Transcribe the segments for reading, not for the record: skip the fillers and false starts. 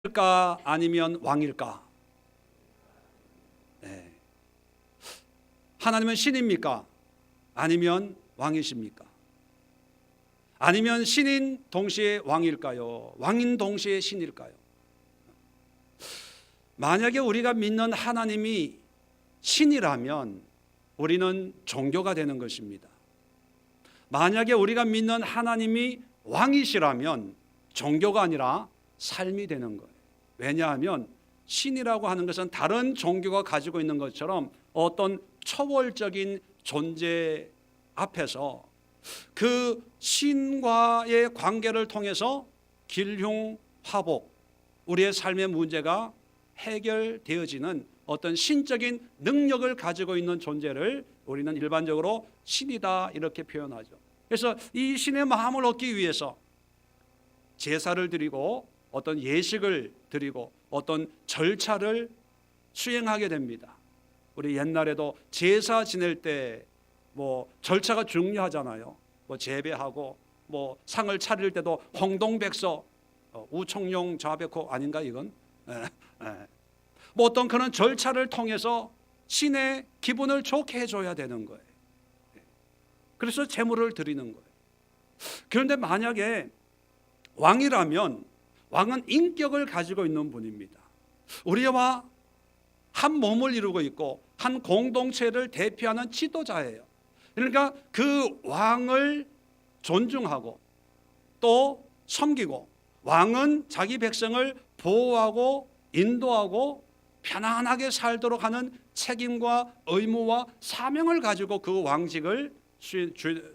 신일까 아니면 왕일까? 네. 하나님은 신입니까? 아니면 왕이십니까? 아니면 신인 동시에 왕일까요? 왕인 동시에 신일까요? 만약에 우리가 믿는 하나님이 신이라면 우리는 종교가 되는 것입니다. 만약에 우리가 믿는 하나님이 왕이시라면 종교가 아니라 삶이 되는 거예요. 왜냐하면 신이라고 하는 것은 다른 종교가 가지고 있는 것처럼 어떤 초월적인 존재 앞에서 그 신과의 관계를 통해서 길흉화복, 우리의 삶의 문제가 해결되어지는 어떤 신적인 능력을 가지고 있는 존재를 우리는 일반적으로 신이다 이렇게 표현하죠. 그래서 이 신의 마음을 얻기 위해서 제사를 드리고 어떤 예식을 드리고 어떤 절차를 수행하게 됩니다. 우리 옛날에도 제사 지낼 때 뭐 절차가 중요하잖아요. 뭐 재배하고 뭐 상을 차릴 때도 홍동백서, 우청룡 좌백호 아닌가 이건? 뭐 어떤 그런 절차를 통해서 신의 기분을 좋게 해줘야 되는 거예요. 그래서 제물을 드리는 거예요. 그런데 만약에 왕이라면 왕은 인격을 가지고 있는 분입니다. 우리와 한 몸을 이루고 있고 한 공동체를 대표하는 지도자예요. 그러니까 그 왕을 존중하고 또 섬기고, 왕은 자기 백성을 보호하고 인도하고 편안하게 살도록 하는 책임과 의무와 사명을 가지고 그 왕직을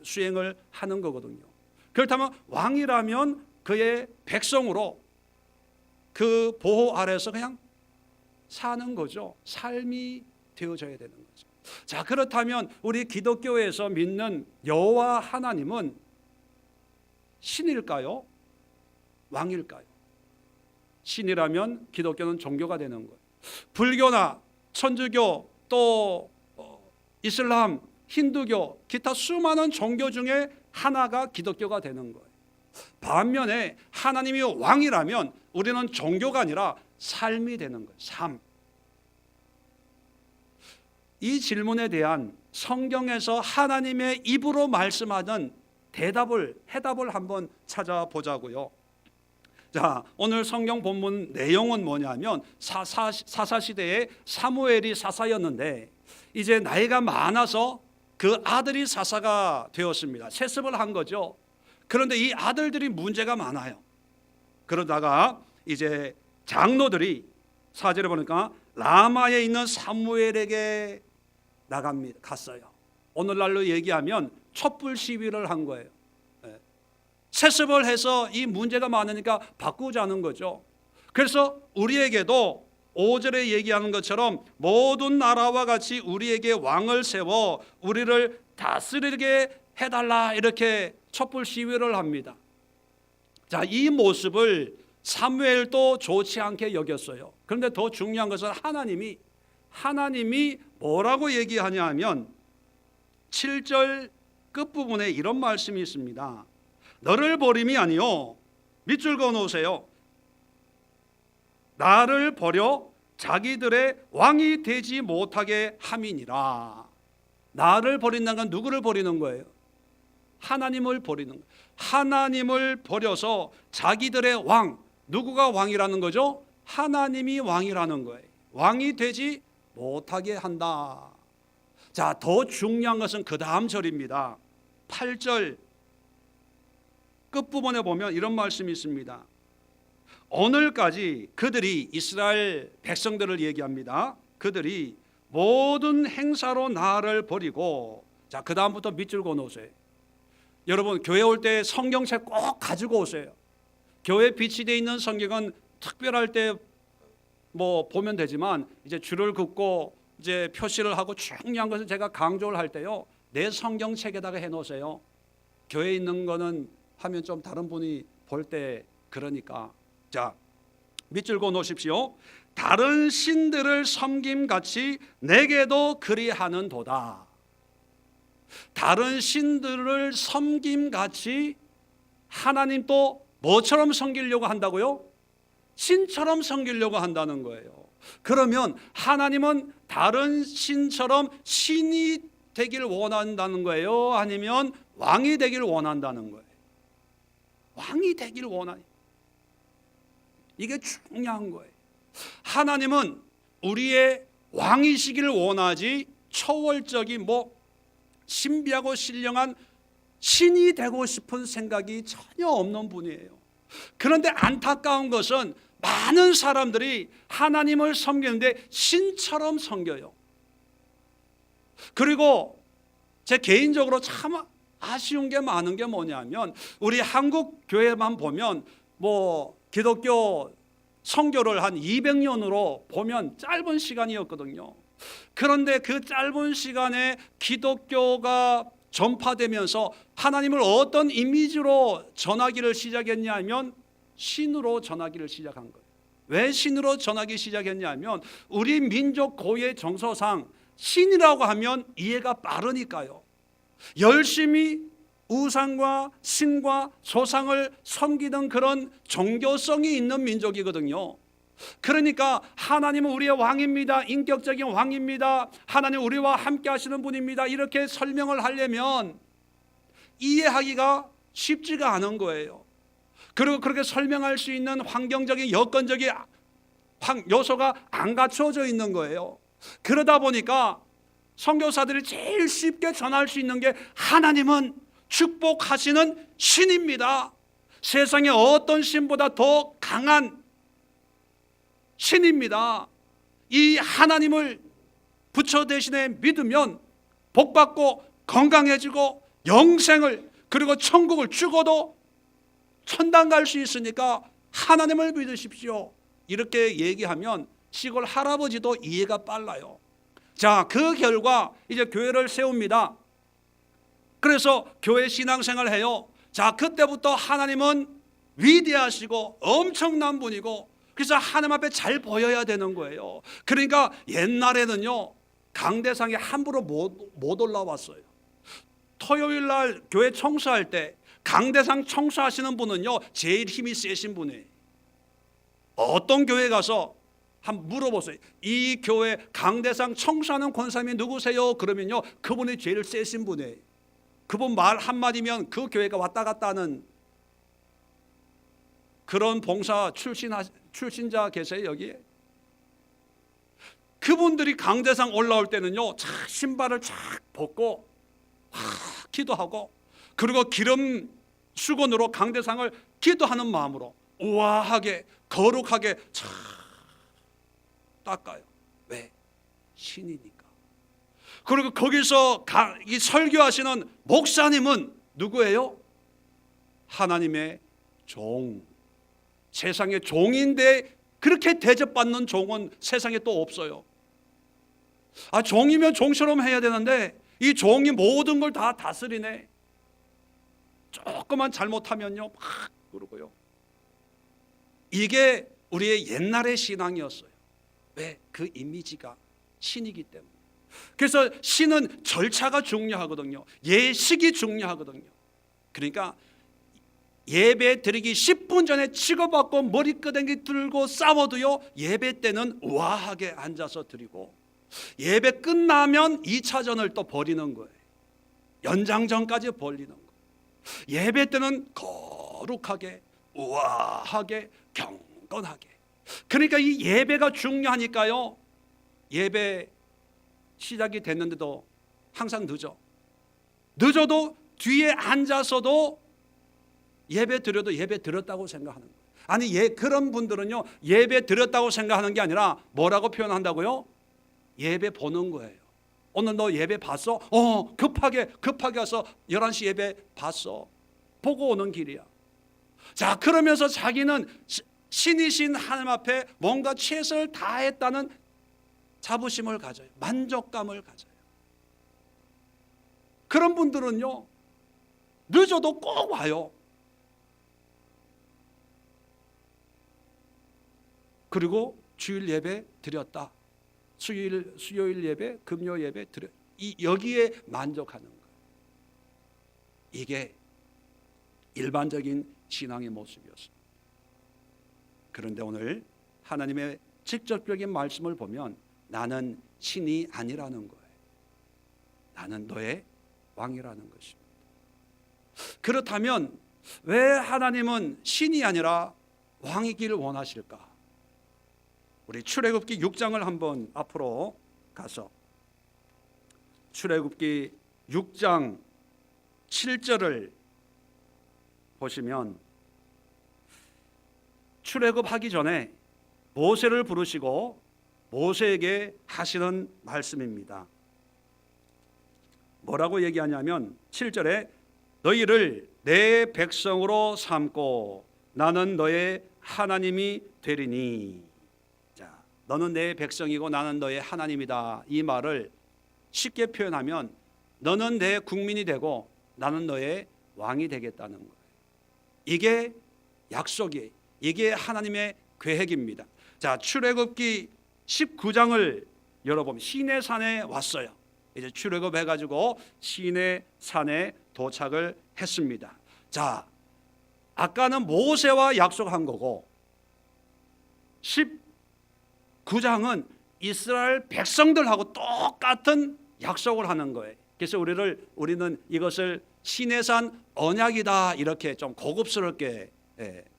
수행을 하는 거거든요. 그렇다면 왕이라면 그의 백성으로 그 보호 아래서 그냥 사는 거죠. 삶이 되어져야 되는 거죠. 자, 그렇다면 우리 기독교에서 믿는 여호와 하나님은 신일까요? 왕일까요? 신이라면 기독교는 종교가 되는 거예요. 불교나 천주교 또 이슬람, 힌두교, 기타 수많은 종교 중에 하나가 기독교가 되는 거예요. 반면에 하나님이 왕이라면 우리는 종교가 아니라 삶이 되는 거예요. 삶. 이 질문에 대한 성경에서 하나님의 입으로 말씀하는 해답을 한번 찾아보자고요. 자, 오늘 성경 본문 내용은 뭐냐면 사사시대에 사무엘이 사사였는데 이제 나이가 많아서 그 아들이 사사가 되었습니다. 세습을 한 거죠. 그런데 이 아들들이 문제가 많아요. 그러다가 이제 장로들이 4절에 보니까 라마에 있는 사무엘에게 갔어요. 오늘날로 얘기하면 촛불 시위를 한 거예요. 세습을 해서 이 문제가 많으니까 바꾸자는 거죠. 그래서 우리에게도 5절에 얘기하는 것처럼 모든 나라와 같이 우리에게 왕을 세워 우리를 다스리게 해달라 이렇게 촛불 시위를 합니다. 자, 이 모습을 사무엘도 좋지 않게 여겼어요. 그런데 더 중요한 것은 하나님이 뭐라고 얘기하냐 하면 7절 끝부분에 이런 말씀이 있습니다. 너를 버림이 아니요 밑줄 그어놓으세요. 나를 버려 자기들의 왕이 되지 못하게 함이니라. 나를 버린다는 건 누구를 버리는 거예요? 하나님을 버리는 거예요. 하나님을 버려서 자기들의 왕, 누구가 왕이라는 거죠? 하나님이 왕이라는 거예요. 왕이 되지 못하게 한다. 자, 더 중요한 것은 그 다음 절입니다. 8절 끝부분에 보면 이런 말씀이 있습니다. 오늘까지 그들이, 이스라엘 백성들을 얘기합니다. 그들이 모든 행사로 나를 버리고, 자, 그 다음부터 밑줄 그어놓으세요. 여러분, 교회 올 때 성경책 꼭 가지고 오세요. 교회 비치되어 있는 성경은 특별할 때 뭐 보면 되지만 이제 줄을 긋고 이제 표시를 하고 중요한 것은 제가 강조를 할 때요, 내 성경책에다가 해놓으세요. 교회에 있는 거는 하면 좀 다른 분이 볼 때 그러니까. 자, 밑줄 그어 놓으십시오. 다른 신들을 섬김같이 내게도 그리하는도다. 다른 신들을 섬김같이 하나님 또 뭐처럼 섬기려고 한다고요? 신처럼 섬기려고 한다는 거예요. 그러면 하나님은 다른 신처럼 신이 되길 원한다는 거예요? 아니면 왕이 되길 원한다는 거예요? 왕이 되길 원하니. 이게 중요한 거예요. 하나님은 우리의 왕이시기를 원하지 초월적인 신비하고 신령한 신이 되고 싶은 생각이 전혀 없는 분이에요. 그런데 안타까운 것은 많은 사람들이 하나님을 섬기는데 신처럼 섬겨요. 그리고 제 개인적으로 참 아쉬운 게 많은 게 뭐냐면, 우리 한국 교회만 보면 기독교 선교를 한 200년으로 보면 짧은 시간이었거든요. 그런데 그 짧은 시간에 기독교가 전파되면서 하나님을 어떤 이미지로 전하기를 시작했냐면 신으로 전하기를 시작한 거예요. 왜 신으로 전하기 시작했냐면 우리 민족 고유의 정서상 신이라고 하면 이해가 빠르니까요. 열심히 우상과 신과 조상을 섬기는 그런 종교성이 있는 민족이거든요. 그러니까 하나님은 우리의 왕입니다, 인격적인 왕입니다, 하나님 우리와 함께 하시는 분입니다, 이렇게 설명을 하려면 이해하기가 쉽지가 않은 거예요. 그리고 그렇게 설명할 수 있는 환경적인 여건적인 요소가 안 갖춰져 있는 거예요. 그러다 보니까 선교사들이 제일 쉽게 전할 수 있는 게 하나님은 축복하시는 신입니다, 세상에 어떤 신보다 더 강한 신입니다, 이 하나님을 부처 대신에 믿으면 복받고 건강해지고 영생을, 그리고 천국을, 죽어도 천당 갈 수 있으니까 하나님을 믿으십시오, 이렇게 얘기하면 시골 할아버지도 이해가 빨라요. 자, 그 결과 이제 교회를 세웁니다. 그래서 교회 신앙생활을 해요. 자, 그때부터 하나님은 위대하시고 엄청난 분이고, 그래서 하나님 앞에 잘 보여야 되는 거예요. 그러니까 옛날에는요, 강대상에 함부로 못 올라왔어요. 토요일 날 교회 청소할 때 강대상 청소하시는 분은요, 제일 힘이 세신 분이에요. 어떤 교회 가서 한번 물어보세요. 이 교회 강대상 청소하는 권사님이 누구세요? 그러면요, 그분이 제일 세신 분이에요. 그분 말 한마디면 그 교회가 왔다 갔다 하는 그런 봉사 출신자 계세요, 여기에? 그분들이 강대상 올라올 때는요, 신발을 쫙 벗고 기도하고, 그리고 기름 수건으로 강대상을 기도하는 마음으로 우아하게 거룩하게 쫙 닦아요. 왜? 신이니까. 그리고 거기서 이 설교하시는 목사님은 누구예요? 하나님의 종, 세상의 종인데 그렇게 대접받는 종은 세상에 또 없어요. 종이면 종처럼 해야 되는데 이 종이 모든 걸 다 다스리네. 조금만 잘못하면요 막 그러고요. 이게 우리의 옛날의 신앙이었어요. 왜? 그 이미지가 신이기 때문에. 그래서 신은 절차가 중요하거든요. 예식이 중요하거든요. 그러니까 예배 드리기 10분 전에 치고받고 머리끄댕이 들고 싸워도요, 예배 때는 우아하게 앉아서 드리고, 예배 끝나면 2차전을 또 벌이는 거예요. 연장전까지 벌리는 거예요. 예배 때는 거룩하게 우아하게 경건하게. 그러니까 이 예배가 중요하니까요, 예배 시작이 됐는데도 항상 늦어도 뒤에 앉아서도 예배 드려도 예배 드렸다고 생각하는 거예요. 아니, 그런 분들은요, 예배 드렸다고 생각하는 게 아니라 뭐라고 표현한다고요? 예배 보는 거예요. 오늘 너 예배 봤어? 급하게 와서 11시 예배 봤어. 보고 오는 길이야. 자, 그러면서 자기는 신이신 하나님 앞에 뭔가 최선을 다했다는 자부심을 가져요. 만족감을 가져요. 그런 분들은요, 늦어도 꼭 와요. 그리고 주일 예배 드렸다, 수요일 예배, 금요 예배 드렸, 여기에 만족하는 거예요. 이게 일반적인 신앙의 모습이었습니다. 그런데 오늘 하나님의 직접적인 말씀을 보면 나는 신이 아니라는 거예요. 나는 너의 왕이라는 것입니다. 그렇다면 왜 하나님은 신이 아니라 왕이기를 원하실까? 우리 출애굽기 6장을 한번 앞으로 가서 출애굽기 6장 7절을 보시면 출애굽하기 전에 모세를 부르시고 모세에게 하시는 말씀입니다. 뭐라고 얘기하냐면 7절에 너희를 내 백성으로 삼고 나는 너의 하나님이 되리니. 자, 너는 내 백성이고 나는 너의 하나님이다. 이 말을 쉽게 표현하면 너는 내 국민이 되고 나는 너의 왕이 되겠다는 거예요. 이게 약속이에요. 이게 하나님의 계획입니다. 자, 출애굽기 19장을 열어보면 시내산에 왔어요. 이제 출애굽해가지고 시내산에 도착을 했습니다. 자, 아까는 모세와 약속한 거고 19장은 이스라엘 백성들하고 똑같은 약속을 하는 거예요. 그래서 우리는 이것을 시내산 언약이다 이렇게 좀 고급스럽게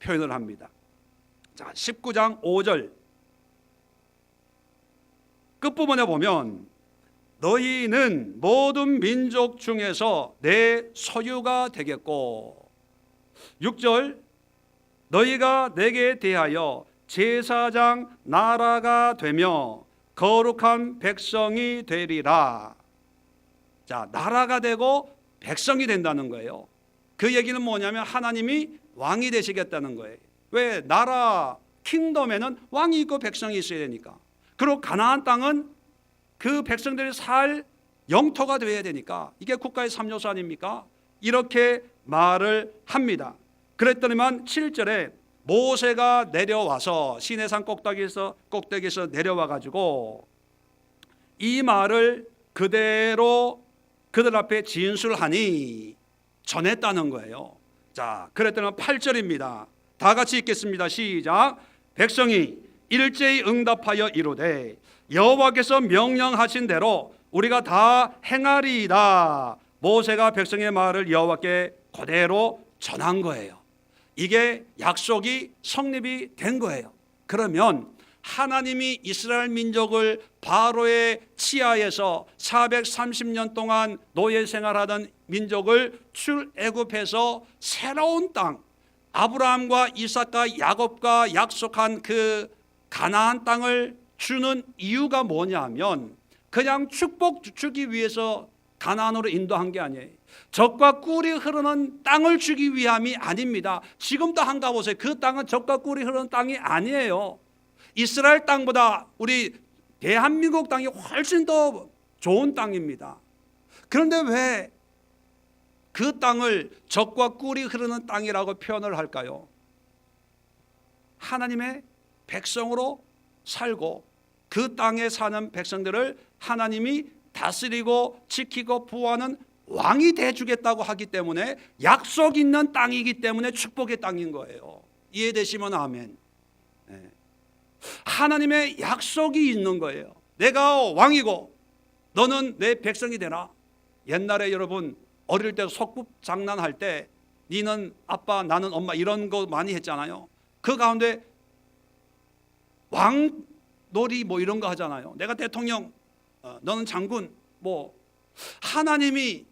표현을 합니다. 자, 19장 5절 끝부분에 보면 너희는 모든 민족 중에서 내 소유가 되겠고 6절 너희가 내게 대하여 제사장 나라가 되며 거룩한 백성이 되리라. 자, 나라가 되고 백성이 된다는 거예요. 그 얘기는 뭐냐면 하나님이 왕이 되시겠다는 거예요. 왜? 나라 킹덤에는 왕이 있고 백성이 있어야 되니까. 그리고 가나안 땅은 그 백성들이 살 영토가 되어야 되니까 이게 국가의 3요소 아닙니까? 이렇게 말을 합니다. 그랬더니만 7절에 모세가 내려와서 시내산 꼭대기에서 내려와 가지고 이 말을 그대로 그들 앞에 진술하니 전했다는 거예요. 자, 그랬더니 8절입니다. 다 같이 읽겠습니다. 시작. 백성이 일제히 응답하여 이르되 여호와께서 명령하신 대로 우리가 다 행하리이다. 모세가 백성의 말을 여호와께 그대로 전한 거예요. 이게 약속이 성립이 된 거예요. 그러면 하나님이 이스라엘 민족을 바로의 치하에서 430년 동안 노예 생활하던 민족을 출애굽해서 새로운 땅, 아브라함과 이삭과 야곱과 약속한 그 가나안 땅을 주는 이유가 뭐냐면 그냥 축복 주기 위해서 가나안으로 인도한 게 아니에요. 젖과 꿀이 흐르는 땅을 주기 위함이 아닙니다. 지금도 한가 보세요. 그 땅은 젖과 꿀이 흐르는 땅이 아니에요. 이스라엘 땅보다 우리 대한민국 땅이 훨씬 더 좋은 땅입니다. 그런데 왜 그 땅을 젖과 꿀이 흐르는 땅이라고 표현을 할까요? 하나님의 백성으로 살고 그 땅에 사는 백성들을 하나님이 다스리고 지키고 보호하는 왕이 되주겠다고 하기 때문에 약속 있는 땅이기 때문에 축복의 땅인 거예요. 이해되시면 아멘. 네. 하나님의 약속이 있는 거예요. 내가 왕이고 너는 내 백성이 되라. 옛날에 여러분 어릴 때 속국 장난할 때 니는 아빠 나는 엄마 이런 거 많이 했잖아요. 그 가운데 왕놀이 뭐 이런 거 하잖아요. 내가 대통령, 너는 장군. 뭐 하나님이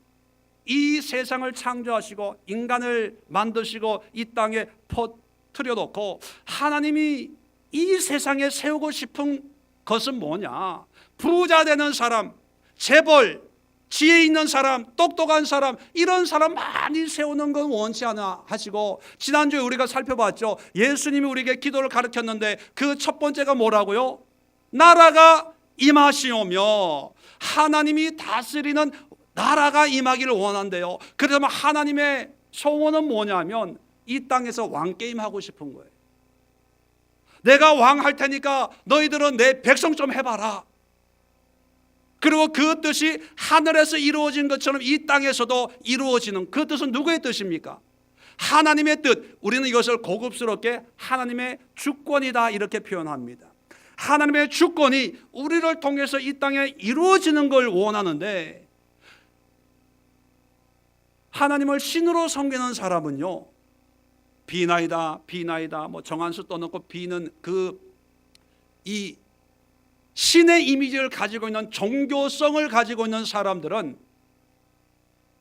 이 세상을 창조하시고 인간을 만드시고 이 땅에 퍼뜨려 놓고 하나님이 이 세상에 세우고 싶은 것은 뭐냐? 부자 되는 사람, 재벌, 지혜 있는 사람, 똑똑한 사람, 이런 사람 많이 세우는 건 원치 않아 하시고, 지난주에 우리가 살펴봤죠. 예수님이 우리에게 기도를 가르쳤는데 그 첫 번째가 뭐라고요? 나라가 임하시오며 하나님이 다스리는 나라가 임하기를 원한대요. 그러면 하나님의 소원은 뭐냐면 이 땅에서 왕게임 하고 싶은 거예요. 내가 왕 할 테니까 너희들은 내 백성 좀 해봐라. 그리고 그 뜻이 하늘에서 이루어진 것처럼 이 땅에서도 이루어지는 그 뜻은 누구의 뜻입니까? 하나님의 뜻, 우리는 이것을 고급스럽게 하나님의 주권이다 이렇게 표현합니다. 하나님의 주권이 우리를 통해서 이 땅에 이루어지는 걸 원하는데, 하나님을 신으로 섬기는 사람은요, 비나이다 뭐 정한수 떠놓고 비는 이 신의 이미지를 가지고 있는 종교성을 가지고 있는 사람들은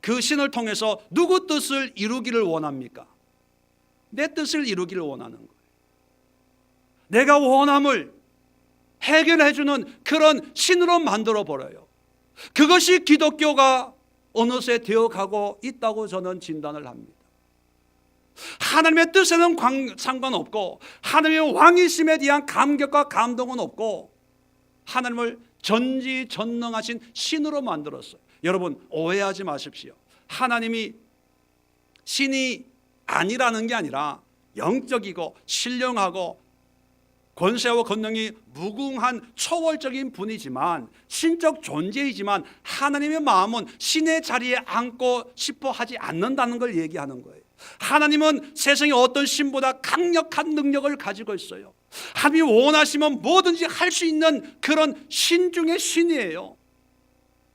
그 신을 통해서 누구 뜻을 이루기를 원합니까? 내 뜻을 이루기를 원하는 거예요. 내가 원함을 해결해주는 그런 신으로 만들어 버려요. 그것이 기독교가 어느새 되어가고 있다고 저는 진단을 합니다. 하나님의 뜻에는 상관없고, 하나님의 왕이심에 대한 감격과 감동은 없고, 하나님을 전지전능하신 신으로 만들었어요. 여러분, 오해하지 마십시오. 하나님이 신이 아니라는 게 아니라 영적이고 신령하고 권세와 권능이 무궁한 초월적인 분이지만, 신적 존재이지만, 하나님의 마음은 신의 자리에 앉고 싶어 하지 않는다는 걸 얘기하는 거예요. 하나님은 세상의 어떤 신보다 강력한 능력을 가지고 있어요. 하나님이 원하시면 뭐든지 할 수 있는 그런 신 중의 신이에요.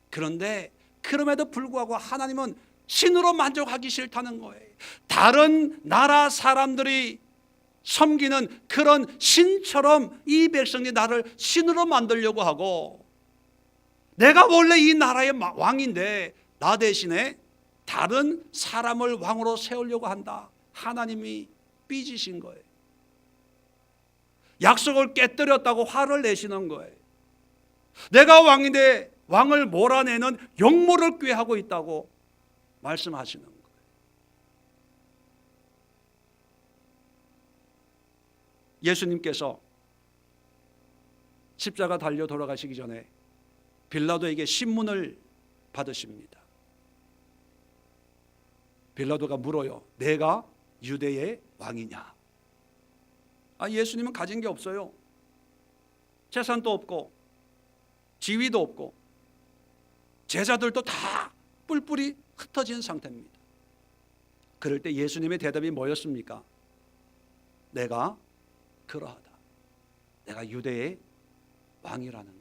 그런데 그럼에도 불구하고 하나님은 신으로 만족하기 싫다는 거예요. 다른 나라 사람들이 섬기는 그런 신처럼 이 백성이 나를 신으로 만들려고 하고, 내가 원래 이 나라의 왕인데 나 대신에 다른 사람을 왕으로 세우려고 한다. 하나님이 삐지신 거예요. 약속을 깨뜨렸다고 화를 내시는 거예요. 내가 왕인데 왕을 몰아내는 역모를 꾀하고 있다고 말씀하시는 거예요. 예수님께서 십자가 달려 돌아가시기 전에 빌라도에게 신문을 받으십니다. 빌라도가 물어요. 내가 유대의 왕이냐? 예수님은 가진 게 없어요. 재산도 없고 지위도 없고 제자들도 다 뿔뿔이 흩어진 상태입니다. 그럴 때 예수님의 대답이 뭐였습니까? 내가 그러하다. 내가 유대의 왕이라는 것.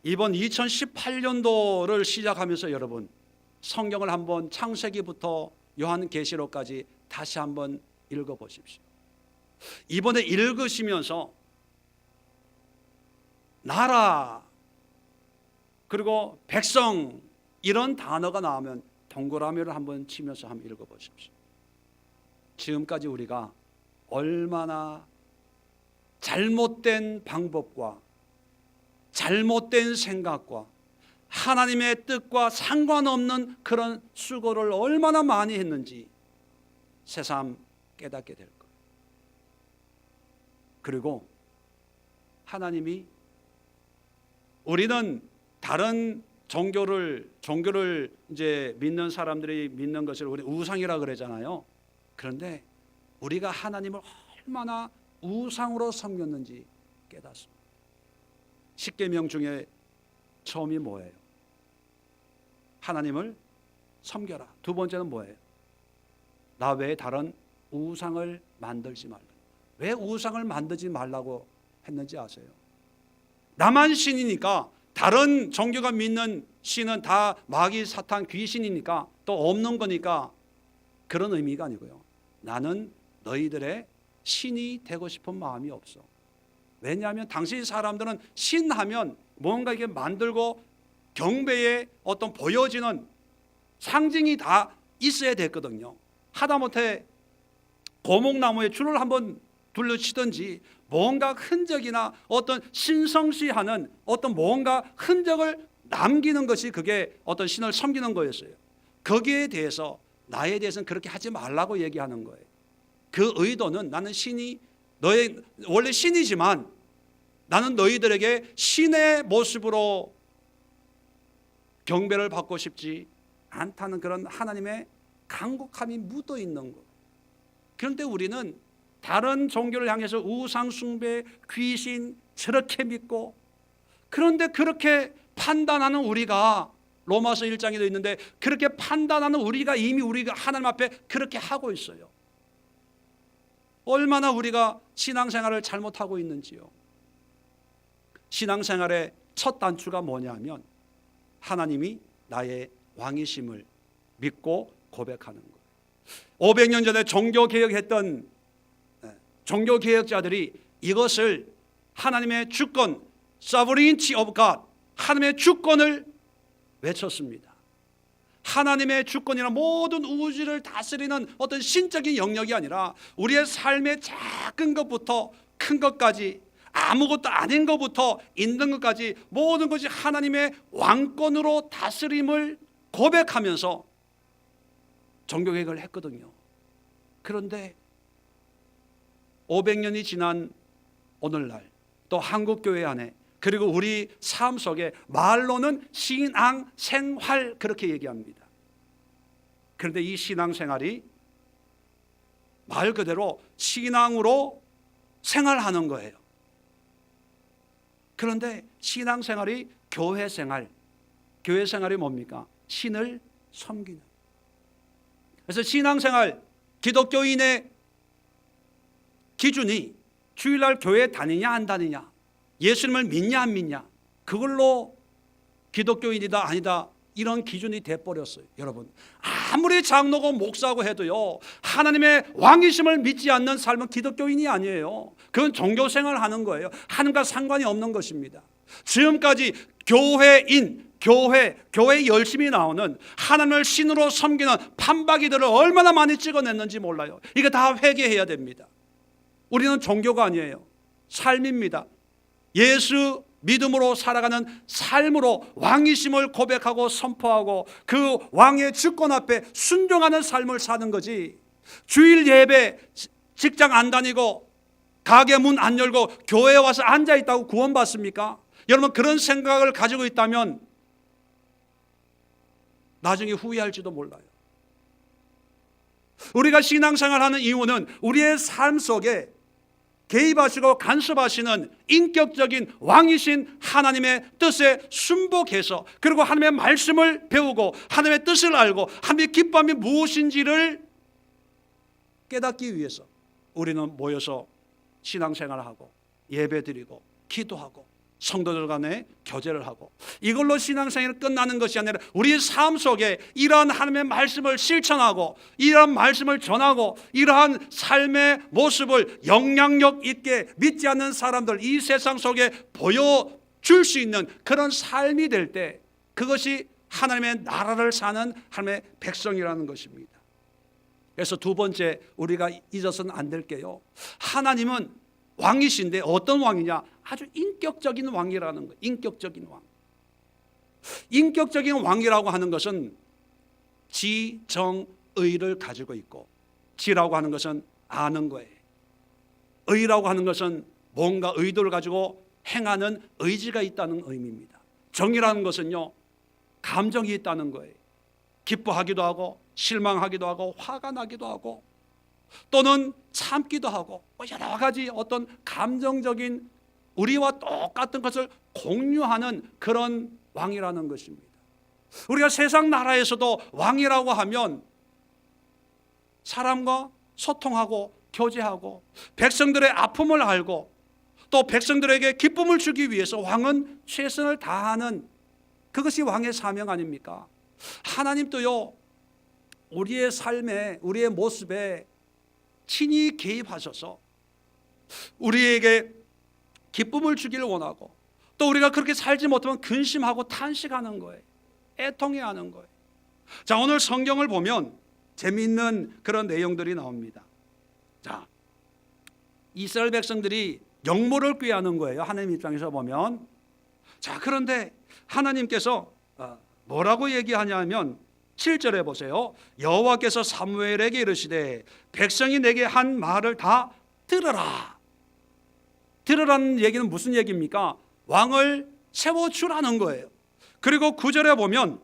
이번 2018년도를 시작하면서 여러분, 성경을 한번 창세기부터 요한계시록까지 다시 한번 읽어보십시오. 이번에 읽으시면서 나라 그리고 백성 이런 단어가 나오면 동그라미를 한번 치면서 한번 읽어보십시오. 지금까지 우리가 얼마나 잘못된 방법과 잘못된 생각과 하나님의 뜻과 상관없는 그런 수고를 얼마나 많이 했는지 새삼 깨닫게 될 거예요. 그리고 하나님이, 우리는 다른 종교를 이제 믿는 사람들이 믿는 것을 우리 우상이라 그러잖아요. 그런데 우리가 하나님을 얼마나 우상으로 섬겼는지 깨닫습니다. 십계명 중에 처음이 뭐예요? 하나님을 섬겨라. 두 번째는 뭐예요? 나 외에 다른 우상을 만들지 말라. 왜 우상을 만들지 말라고 했는지 아세요? 나만 신이니까, 다른 종교가 믿는 신은 다 마귀, 사탄, 귀신이니까 또 없는 거니까 그런 의미가 아니고요. 나는 너희들의 신이 되고 싶은 마음이 없어. 왜냐하면 당시 사람들은 신하면 뭔가 이게 만들고 경배에 어떤 보여지는 상징이 다 있어야 됐거든요. 하다못해 고목나무에 줄을 한번 둘러치든지 뭔가 흔적이나 어떤 신성시하는 어떤 뭔가 흔적을 남기는 것이 그게 어떤 신을 섬기는 거였어요. 거기에 대해서 나에 대해서는 그렇게 하지 말라고 얘기하는 거예요. 그 의도는 나는 신이 원래 신이지만 나는 너희들에게 신의 모습으로 경배를 받고 싶지 않다는 그런 하나님의 간곡함이 묻어 있는 것. 그런데 우리는 다른 종교를 향해서 우상 숭배, 귀신 저렇게 믿고, 그런데 그렇게 판단하는 우리가 로마서 1장에도 있는데 그렇게 판단하는 우리가 이미 우리가 하나님 앞에 그렇게 하고 있어요. 얼마나 우리가 신앙생활을 잘못하고 있는지요. 신앙생활의 첫 단추가 뭐냐면 하나님이 나의 왕이심을 믿고 고백하는 거예요. 500년 전에 종교개혁했던 종교개혁자들이 이것을 하나님의 주권, sovereignty of God, 하나님의 주권을 외쳤습니다. 하나님의 주권이란 모든 우주를 다스리는 어떤 신적인 영역이 아니라 우리의 삶의 작은 것부터 큰 것까지, 아무것도 아닌 것부터 있는 것까지 모든 것이 하나님의 왕권으로 다스림을 고백하면서 종교개혁을 했거든요. 그런데 500년이 지난 오늘날 또 한국교회 안에 그리고 우리 삶 속에 말로는 신앙생활 그렇게 얘기합니다. 그런데 이 신앙생활이 말 그대로 신앙으로 생활하는 거예요. 그런데 신앙생활이 교회생활이 뭡니까? 신을 섬기는. 그래서 신앙생활, 기독교인의 기준이 주일날 교회 다니냐 안 다니냐, 예수님을 믿냐 안 믿냐, 그걸로 기독교인이다 아니다 이런 기준이 돼버렸어요. 여러분, 아무리 장로고 목사고 해도요, 하나님의 왕이심을 믿지 않는 삶은 기독교인이 아니에요. 그건 종교생활 하는 거예요. 하나님과 상관이 없는 것입니다. 지금까지 교회에 열심히 나오는 하나님을 신으로 섬기는 판박이들을 얼마나 많이 찍어냈는지 몰라요. 이거 다 회개해야 됩니다. 우리는 종교가 아니에요. 삶입니다. 예수 믿음으로 살아가는 삶으로 왕이심을 고백하고 선포하고 그 왕의 주권 앞에 순종하는 삶을 사는 거지. 주일 예배, 직장 안 다니고 가게 문 안 열고 교회에 와서 앉아 있다고 구원받습니까? 여러분, 그런 생각을 가지고 있다면 나중에 후회할지도 몰라요. 우리가 신앙생활하는 이유는 우리의 삶 속에 개입하시고 간섭하시는 인격적인 왕이신 하나님의 뜻에 순복해서, 그리고 하나님의 말씀을 배우고 하나님의 뜻을 알고 하나님의 기쁨이 무엇인지를 깨닫기 위해서 우리는 모여서 신앙생활을 하고 예배드리고 기도하고 성도들 간에 교제를 하고, 이걸로 신앙생활이 끝나는 것이 아니라 우리의 삶 속에 이러한 하나님의 말씀을 실천하고 이러한 말씀을 전하고 이러한 삶의 모습을 영향력 있게 믿지 않는 사람들, 이 세상 속에 보여줄 수 있는 그런 삶이 될 때, 그것이 하나님의 나라를 사는 하나님의 백성이라는 것입니다. 그래서 두 번째, 우리가 잊어서는 안 될 게요, 하나님은 왕이신데 어떤 왕이냐? 아주 인격적인 왕이라는 거예요. 인격적인 왕. 인격적인 왕이라고 하는 것은 지, 정, 의를 가지고 있고, 지라고 하는 것은 아는 거예요. 의라고 하는 것은 뭔가 의도를 가지고 행하는 의지가 있다는 의미입니다. 정이라는 것은요, 감정이 있다는 거예요. 기뻐하기도 하고 실망하기도 하고 화가 나기도 하고 또는 참기도 하고 여러 가지 어떤 감정적인 우리와 똑같은 것을 공유하는 그런 왕이라는 것입니다. 우리가 세상 나라에서도 왕이라고 하면 사람과 소통하고 교제하고 백성들의 아픔을 알고 또 백성들에게 기쁨을 주기 위해서 왕은 최선을 다하는, 그것이 왕의 사명 아닙니까? 하나님도요, 우리의 삶에, 우리의 모습에 친히 개입하셔서 우리에게 기쁨을 주기를 원하고, 또 우리가 그렇게 살지 못하면 근심하고 탄식하는 거예요. 애통해하는 거예요. 자, 오늘 성경을 보면 재미있는 그런 내용들이 나옵니다. 자, 이스라엘 백성들이 영모를 꾀하는 거예요. 하나님 입장에서 보면. 자, 그런데 하나님께서 뭐라고 얘기하냐면 7절에 보세요. 여호와께서 사무엘에게 이르시되 백성이 내게 한 말을 다 들으라. 들으라는 얘기는 무슨 얘기입니까? 왕을 세워주라는 거예요. 그리고 9절에 보면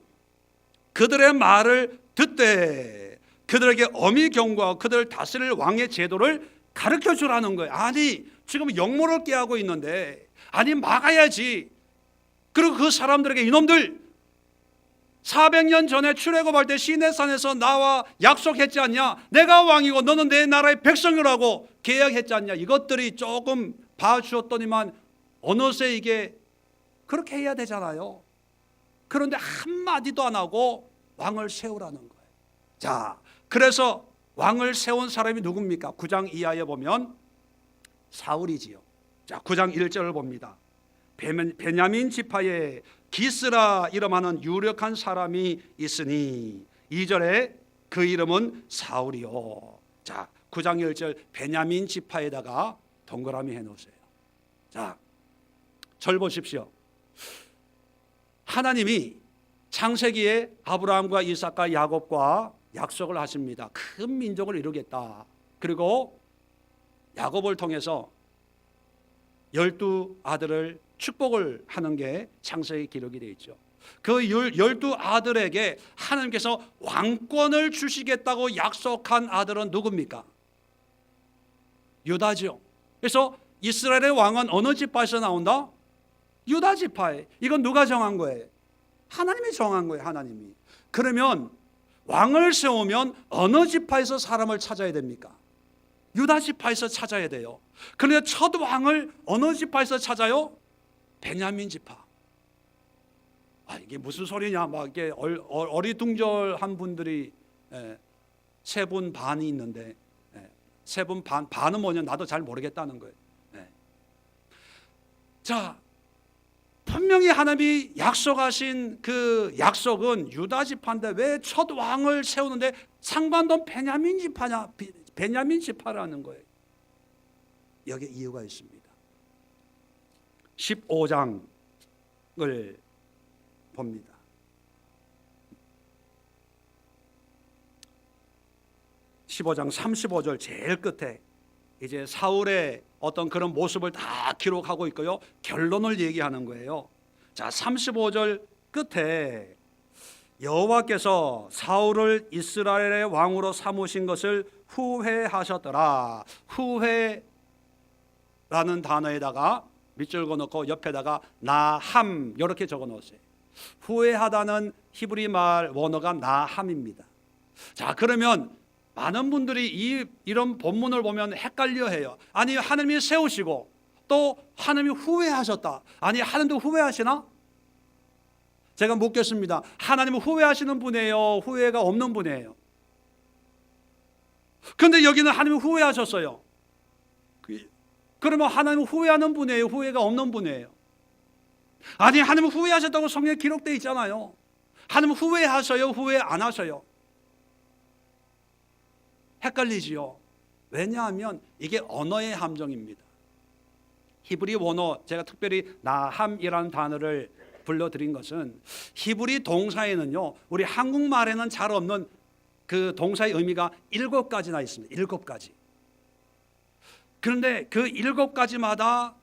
그들의 말을 듣되 그들에게 엄히 경고하고 그들을 다스릴 왕의 제도를 가르쳐주라는 거예요. 아니, 지금 영모를 꾀하고 있는데, 아니 막아야지. 그리고 그 사람들에게 이놈들 400년 전에 출애굽할 때 시내산에서 나와 약속했지 않냐? 내가 왕이고 너는 내 나라의 백성이라고 계약했지 않냐? 이것들이 조금 봐주었더니만 어느새 이게 그렇게 해야 되잖아요. 그런데 한마디도 안 하고 왕을 세우라는 거예요. 자, 그래서 왕을 세운 사람이 누굽니까? 9장 이하에 보면 사울이지요. 자, 9장 1절을 봅니다. 베냐민 지파에 기스라 이름하는 유력한 사람이 있으니 2절에 그 이름은 사울이요. 자, 9장 1절 베냐민 지파에다가 동그라미 해놓으세요. 자, 절 보십시오. 하나님이 창세기에 아브라함과 이삭과 야곱과 약속을 하십니다. 큰 민족을 이루겠다. 그리고 야곱을 통해서 12아들을 축복을 하는 게 창세기 기록이 되어 있죠. 그 12아들에게 하나님께서 왕권을 주시겠다고 약속한 아들은 누굽니까? 유다죠. 그래서 이스라엘의 왕은 어느 지파에서 나온다? 유다 지파에. 이건 누가 정한 거예요? 하나님이 정한 거예요. 하나님이. 그러면 왕을 세우면 어느 지파에서 사람을 찾아야 됩니까? 유다 지파에서 찾아야 돼요. 그런데 첫 왕을 어느 지파에서 찾아요? 베냐민 지파. 이게 무슨 소리냐? 막 이게 어리둥절한 분들이 세 분 반이 있는데 세 분 반은 뭐냐? 나도 잘 모르겠다는 거예요. 자, 분명히 하나님이 약속하신 그 약속은 유다 지파인데 왜 첫 왕을 세우는데 상관도 베냐민 지파냐? 베냐민 지파라는 거예요. 여기 이유가 있습니다. 15장을 봅니다. 15장 35절 제일 끝에 이제 사울의 어떤 그런 모습을 다 기록하고 있고요. 결론을 얘기하는 거예요. 자, 35절 끝에 여호와께서 사울을 이스라엘의 왕으로 삼으신 것을 후회하셨더라. 후회라는 단어에다가 밑줄 그어놓고 옆에다가 나함 이렇게 적어놓으세요. 후회하다는 히브리 말 원어가 나함입니다. 자, 그러면 많은 분들이 이런 본문을 보면 헷갈려해요. 아니, 하나님이 세우시고 또 하나님이 후회하셨다. 아니, 하나님도 후회하시나? 제가 묻겠습니다. 하나님은 후회하시는 분이에요? 후회가 없는 분이에요? 그런데 여기는 하나님이 후회하셨어요. 그러면 하나님은 후회하는 분이에요? 후회가 없는 분이에요? 아니, 하나님은 후회하셨다고 성경에 기록되어 있잖아요. 하나님은 후회하셔요? 후회 안 하셔요? 헷갈리지요. 왜냐하면 이게 언어의 함정입니다. 히브리 원어, 제가 특별히 나함이라는 단어를 불러드린 것은 히브리 동사에는요, 우리 한국말에는 잘 없는 그 동사의 의미가 7가지나 있습니다. 7가지. 그런데 그 7가지마다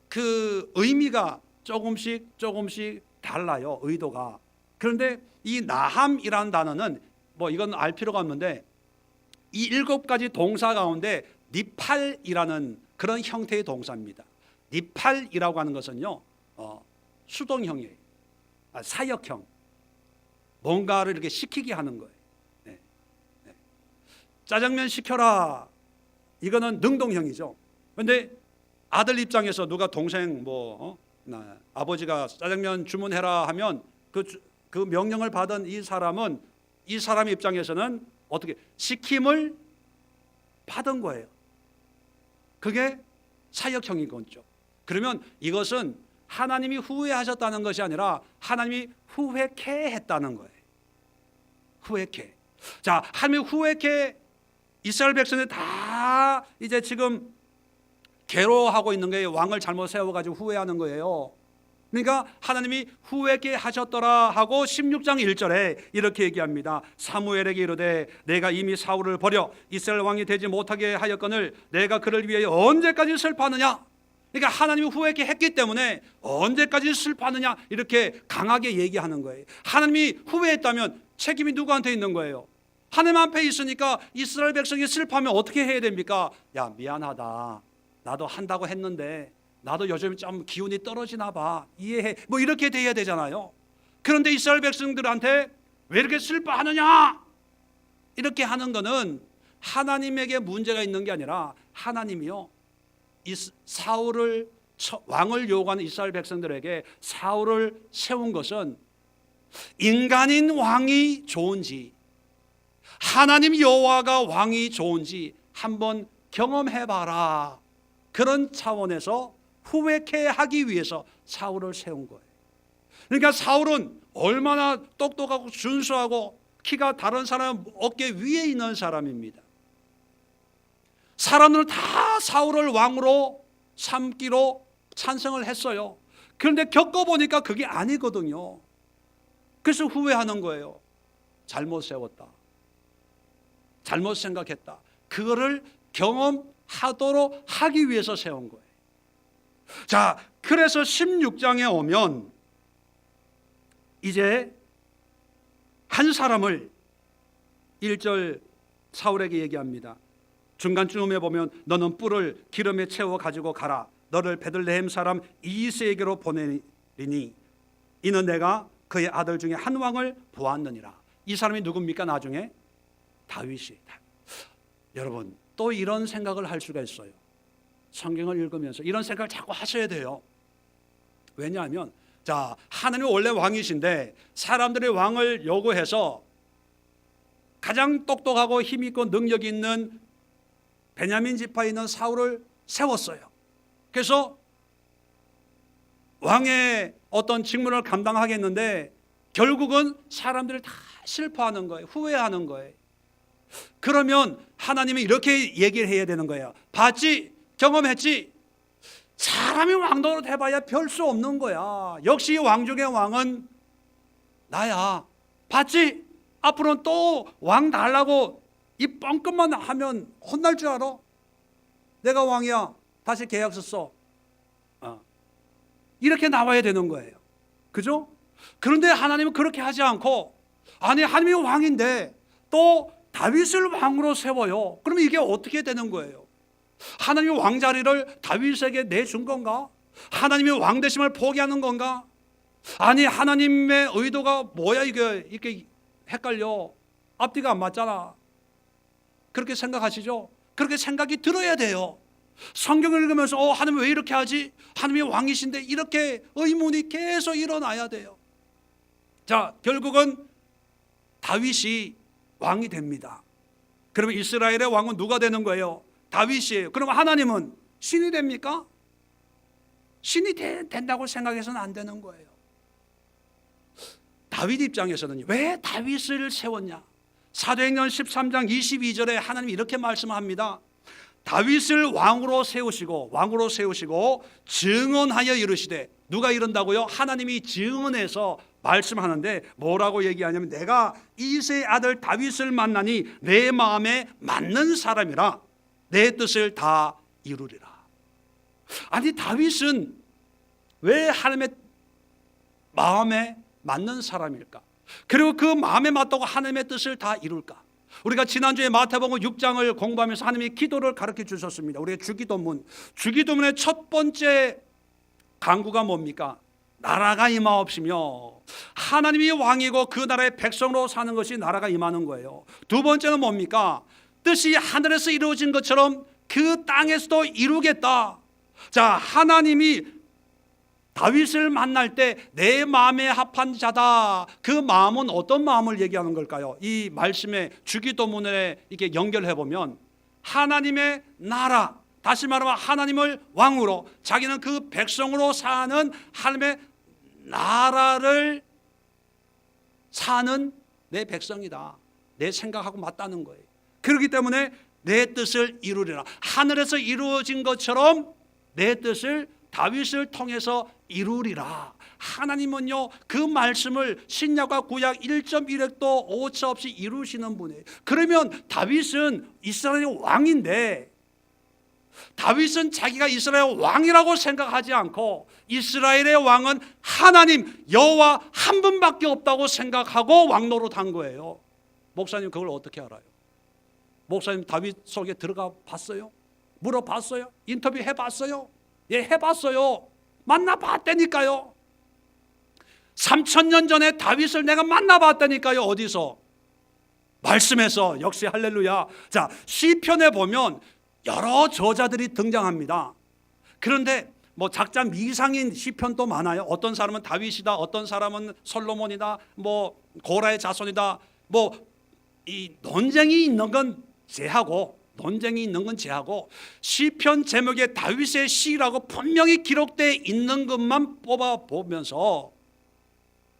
그 의미가 조금씩 달라요. 의도가. 그런데 이 나함이라는 단어는 뭐 이건 알 필요가 없는데 이 7가지 동사 가운데 니팔이라는 그런 형태의 동사입니다. 니팔이라고 하는 것은요, 수동형이에요. 사역형. 뭔가를 이렇게 시키게 하는 거예요. 짜장면 시켜라. 이거는 능동형이죠. 그런데 아들 입장에서 누가 동생 아버지가 짜장면 주문해라 하면 그 명령을 받은 이 사람은 이 사람 입장에서는 어떻게 시킴을 받은 거예요. 그게 사역형인 거죠. 그러면 이것은 하나님이 후회하셨다는 것이 아니라 하나님이 후회케 했다는 거예요. 후회케. 자, 하나님이 후회케 이스라엘 백성이 다 이제 지금 괴로워하고 있는 거예요. 왕을 잘못 세워가지고 후회하는 거예요. 그러니까 하나님이 후회케 하셨더라 하고 16장 1절에 이렇게 얘기합니다. 사무엘에게 이르되 내가 이미 사울을 버려 이스라엘 왕이 되지 못하게 하였거늘 내가 그를 위하여 언제까지 슬퍼하느냐. 그러니까 하나님이 후회케 했기 때문에 언제까지 슬퍼하느냐 이렇게 강하게 얘기하는 거예요. 하나님이 후회했다면 책임이 누구한테 있는 거예요? 하나님 앞에 있으니까 이스라엘 백성이 슬퍼하면 어떻게 해야 됩니까? 야, 미안하다. 나도 한다고 했는데 나도 요즘 좀 기운이 떨어지나 봐. 이해해. 뭐 이렇게 돼야 되잖아요. 그런데 이스라엘 백성들한테 왜 이렇게 슬퍼하느냐? 이렇게 하는 거는 하나님에게 문제가 있는 게 아니라 하나님이요, 사울을 왕을 요구하는 이스라엘 백성들에게 사울을 세운 것은 인간인 왕이 좋은지 하나님 여호와가 왕이 좋은지 한번 경험해봐라, 그런 차원에서 후회케 하기 위해서 사울을 세운 거예요. 그러니까 사울은 얼마나 똑똑하고 준수하고 키가 다른 사람 어깨 위에 있는 사람입니다. 사람들은 다 사울을 왕으로 삼기로 찬성을 했어요. 그런데 겪어보니까 그게 아니거든요. 그래서 후회하는 거예요. 잘못 세웠다, 잘못 생각했다. 그거를 경험하도록 하기 위해서 세운 거예요. 자, 그래서 16장에 오면 이제 한 사람을 1절 사울에게 얘기합니다. 중간쯤에 보면 너는 뿔을 기름에 채워 가지고 가라. 너를 베들레헴 사람 이새에게로 보내리니 이는 내가 그의 아들 중에 한 왕을 보았느니라. 이 사람이 누굽니까? 나중에 다윗이. 여러분, 또 이런 생각을 할 수가 있어요. 성경을 읽으면서 이런 생각을 자꾸 하셔야 돼요. 왜냐하면 자, 하나님이 원래 왕이신데 사람들이 왕을 요구해서 가장 똑똑하고 힘있고 능력이 있는 베냐민 지파에 있는 사울을 세웠어요. 그래서 왕의 어떤 직무를 감당하겠는데 결국은 사람들이 다 슬퍼하는 거예요. 후회하는 거예요. 그러면 하나님이 이렇게 얘기를 해야 되는 거예요. 봤지? 경험했지? 사람이 왕노릇 해봐야 별 수 없는 거야. 역시 왕 중의 왕은 나야. 봤지? 앞으로는 또 왕 달라고 이 뻥끗만 하면 혼날 줄 알아? 내가 왕이야. 다시 계약서 써. 이렇게 나와야 되는 거예요. 그죠? 그런데 하나님은 그렇게 하지 않고, 아니 하나님이 왕인데 또 다윗을 왕으로 세워요. 그러면 이게 어떻게 되는 거예요? 하나님이 왕자리를 다윗에게 내준 건가? 하나님이 왕되심을 포기하는 건가? 아니 하나님의 의도가 뭐야? 이게 이렇게 헷갈려. 앞뒤가 안 맞잖아. 그렇게 생각하시죠? 그렇게 생각이 들어야 돼요. 성경을 읽으면서 하나님 왜 이렇게 하지? 하나님이 왕이신데 이렇게 의문이 계속 일어나야 돼요. 자, 결국은 다윗이 왕이 됩니다. 그러면 이스라엘의 왕은 누가 되는 거예요? 다윗이에요. 그러면 하나님은 신이 됩니까? 신이 된다고 생각해서는 안 되는 거예요. 다윗 입장에서는 왜 다윗을 세웠냐? 사도행전 13장 22절에 하나님이 이렇게 말씀합니다. 다윗을 왕으로 세우시고 증언하여 이르시되, 누가 이른다고요? 하나님이 증언해서 말씀하는데 뭐라고 얘기하냐면, 내가 이새의 아들 다윗을 만나니 내 마음에 맞는 사람이라 내 뜻을 다 이루리라. 아니 다윗은 왜 하나님의 마음에 맞는 사람일까? 그리고 그 마음에 맞다고 하나님의 뜻을 다 이룰까? 우리가 지난주에 마태복음 6장을 공부하면서 하나님이 기도를 가르쳐 주셨습니다. 우리의 주기도문의 첫 번째 강구가 뭡니까? 나라가 임하옵시며, 하나님이 왕이고 그 나라의 백성으로 사는 것이 나라가 임하는 거예요. 두 번째는 뭡니까? 뜻이 하늘에서 이루어진 것처럼 그 땅에서도 이루겠다. 자, 하나님이 다윗을 만날 때 내 마음에 합한 자다. 그 마음은 어떤 마음을 얘기하는 걸까요? 이 말씀의 주기도문에 이렇게 연결해 보면 하나님의 나라, 다시 말하면 하나님을 왕으로, 자기는 그 백성으로 사는 하나님의 나라를 사는 내 백성이다. 내 생각하고 맞다는 거예요. 그렇기 때문에 내 뜻을 이루리라. 하늘에서 이루어진 것처럼 내 뜻을 다윗을 통해서 이루리라. 하나님은요, 그 말씀을 신약과 구약 1.1획도 오차 없이 이루시는 분이에요. 그러면 다윗은 이스라엘의 왕인데, 다윗은 자기가 이스라엘 왕이라고 생각하지 않고 이스라엘의 왕은 하나님 여호와 한 분밖에 없다고 생각하고 왕노릇 한 거예요. 목사님 그걸 어떻게 알아요? 목사님 다윗 속에 들어가 봤어요? 물어봤어요? 인터뷰 해봤어요? 예, 해봤어요. 만나봤다니까요. 3,000년 전에 다윗을 내가 만나봤다니까요. 어디서? 말씀에서. 역시 할렐루야. 자, 시편에 보면 여러 저자들이 등장합니다. 그런데 뭐 작자 미상인 시편도 많아요. 어떤 사람은 다윗이다, 어떤 사람은 솔로몬이다, 뭐 고라의 자손이다. 뭐 이 논쟁이 있는 건 제하고, 시편 제목에 다윗의 시라고 분명히 기록되어 있는 것만 뽑아 보면서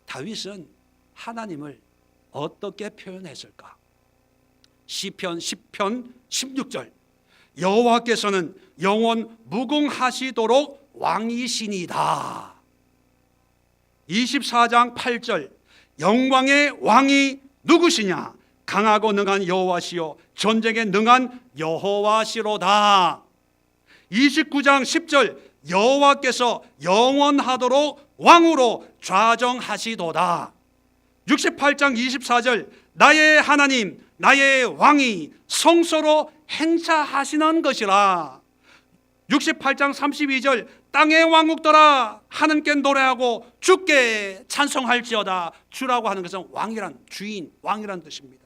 다윗은 하나님을 어떻게 표현했을까? 시편 10편 16절, 여호와께서는 영원 무궁하시도록 왕이시니이다. 24장 8절, 영광의 왕이 누구시냐? 강하고 능한 여호와시요 전쟁에 능한 여호와시로다. 29장 10절, 여호와께서 영원하도록 왕으로 좌정하시도다. 68장 24절, 나의 하나님 나의 왕이 성소로 행차하시는 것이라. 68장 32절, 땅의 왕국들아 하나님께 노래하고 주께 찬송할지어다. 주라고 하는 것은 왕이란, 주인, 왕이란 뜻입니다.